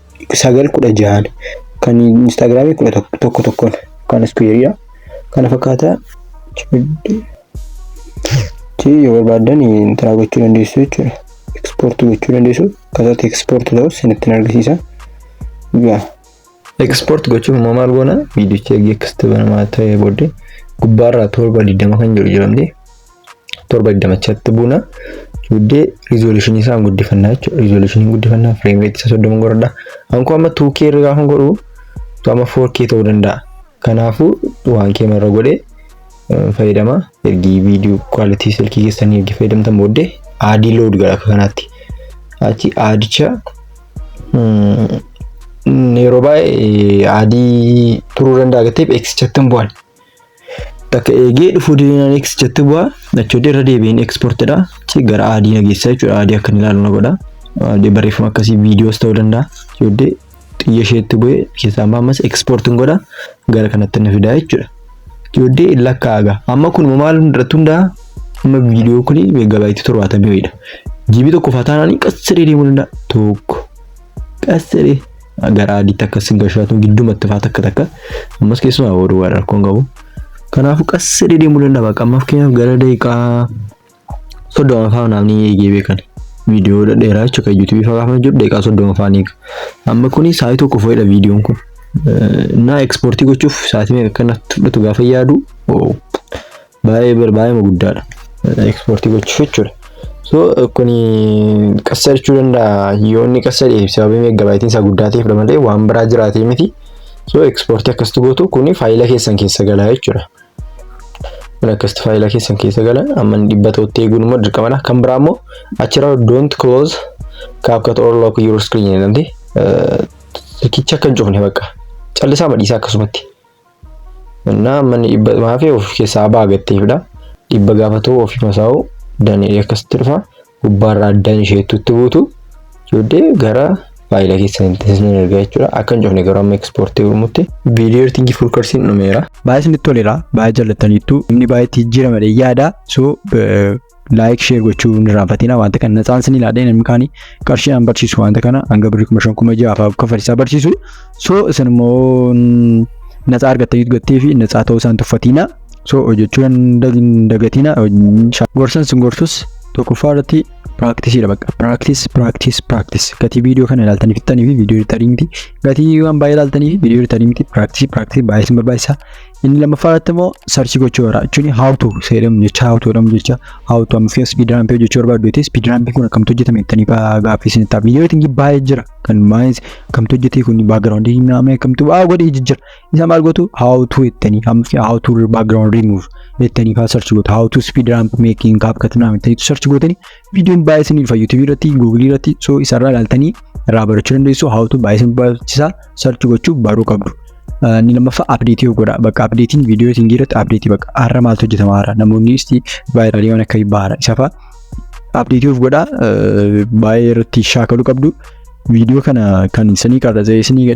kan Instagram 11 kan square kana fakkaata. Yoo barbaadan intera gochuu dandeessu jechuudha. Export gochuu dandeessu. Akkasatti export ta'us isinitti argisiisa. Export gochuuf immoo maal goona? Viidiyocha eeggeekasta banamaa ta'ee booddee gubbaarraa 720 kan jiru jedhamte 720 buuna. Booddee resolution isaa guddifannaa jechuudha. Resolution guddifannaa frame rate isa 30 godhadha. Anko amma 2K irra gaafa godhu amma 4K ta'uu danda'a. Kanaafuu 1K marra godhee fayyadama. Ergi video quality silkii keessanii ergi fayyadamtan booddee add load gara kanaatti achi addicha yeroo baay'ee adii turuu danda'a gateef X jettan bu'an. Takka eegee dhufuu dinaan X jetti bu'aa achoodee irra deebiin exportedha. Chi gara adii nageessa jechuudha. Adii akka inni ilaalu na godha. Adii barreeffama akkasii viidiyoos ta'uu danda'a. Achoodee xiyya isheetti bu'ee keessaan ammas exportiin godha gara kanatti na fidaa jechuudha. Achoodee lakkaaga. Amma kun maal irratti hundaa amma viidiyoo kuni meegaabaaytii 70 GB tokko fataananii qassiree deemuu danda'a. Tokko qassiree gara adiitti akkasiin gashaatu giddumatti faa takka ammas keessumaa booduu waan rakkoon qabu. Kanaafuu qassiree deemuu danda'a. Bakka ammaaf keenyaaf gara daqiiqaa 30 fa'aa namni eegee beekan. Viidiyoo dheeraa jechuudha YouTube fa'aa gaafa jiru daqiiqaa 30 fa'aa ni eega. Amma kuni sa'aatii tokko fa'idha viidiyoon kun. Na exportii gochuuf sa'aatii meeqa kanatti fudhatu gaafa yaadu baay'ee guddaadha. Exportii gochuuf jechuudha. So kuni qassarchuu danda'a. Yoo inni qassaree sababii meegaabaayitiin isaa guddaa ta'eef malee waan biraa jiraatee miti. So exportii akkasitti gootu kuni faayila keessan keessa galaa jechuudha. Kun akkasitti faayila keessan keessa gala amma dhibba ta'utti eeguun immoo dirqamadha. Kan biraa immoo achirra don't close CapCut or lock your screen jedhamti. Rikicha akka hin cufne bakka callisaa madhiisaa akkasumatti. Innaa amma dhibba maafii of keessaa baagateefidha. Dhibba gaafa ta'u ofii masaa'u danee akkasitti dhufa gubbaarraa addaan isheetutti buutu jooddee gara faayila keessan isin ergaa jechuudha. Akka hin cufne garuu amma exportii gurmutti viidiyoo editingii full course dhumeera. Baay'ee isinitti toleera. Baay'ee jaallattaniittu inni baay'ee jijjiirama dha yaada. So like share gochuu hin irraanfatina. Wanta kana natsaan isin ilaalee namni kaanii qarshii an barsiisu wanta kana hanga birrii 5,600 kafalisaa barsiisu. So isin immoo natsaa argattaniitu gattee fi natsaa ta'uu isaan tuffatina. So hojjechuun dagatina. Gorsan sin gorsus tokkoffaa irratti practice dha bakka practice gatii viidiyoo kana ilaaltanii fittanii fi viidiyoo editarii miti gatii waan baay'ee ilaaltanii fi viidiyoo editarii miti practice baay'ee sin barbaachisa. Inni lammaffaa irratti immoo search gochuu jira jechuun how to seedhamu jecha how to jedhamu jecha how to amma speed ramp hojjechuu barbaaddu speed ramp kun akkamitti hojjetame jettanii gaaffii isin ta'a viidiyoo editingii baay'ee jira kan maayis akkamitti hojjetee kun background nama akkamitti godhee jijjira isa maal gootu how to jettanii amma how to background remove jettanii search gootu how to speed ramp making CapCut nama jettanii search gootanii viidiyoon baay'ee isin ilfa YouTube irratti Google irratti so isarraa ilaaltanii irraa barachuu dandeessu how to baay'ee isin barbaachisaa search gochuu baruu qabdu. Ni lammaffaa update godha bakka updatein viidiyoo editingii irratti update bakka har'a maaltu hojjetama har'a namoonni isti vaayiraalii waan akka baara isa fa'a update godha baay'ee irratti shaakaluu qabdu. Viidiyoo kana kan isinii qarrazee isinii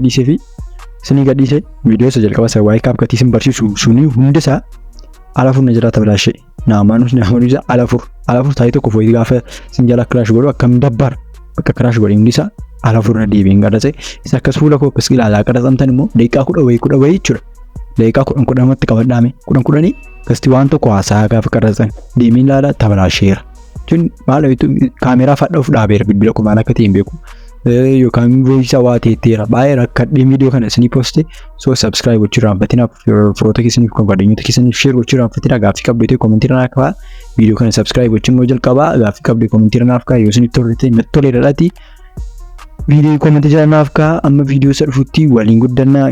gadhiise viidiyoo isa jalqaba isa waa'ee CapCut isin barsiisu suni hundisaa alafur na jiraata bilaashee naamaanus alafur taa'ee tokko fooyyii gaafa isin jala crash godhu akkam dabbar bakka crash godhe hundisaa alafur na deebiin qarrazee isa akkas fuula koo akkas ilaalaa qarazamtan immoo daqiiqaa 10 wayii jechuudha. Daqiiqaa 10 qabadhaame 10 gasti waan tokko haasaa gaafa qarazan deemiin ilaalaa tabalaasheera. Jechuun maal kaameeraa fadhuuf dhaabeera bilbila kumaan akka ta'e hin beeku. Yookaan voice waa teetteera baay'ee rakkadhee viidiyoo kana isinii poste so subscribe gochuu irraanfatina firoota keessaniif kan gadeenyota keessaniif share gochuu irraanfatina gaaffii qabdee komentii irraa kaa'aa viidiyoo kana subscribe gochuun immoo jalqabaa gaaffii qabdee komentii irraa kaa'aa yoo isiniif toleedhaati viidiyoo komentii irraa kaa'aa amma viidiyoo isa dhufutti waliin guddannaa.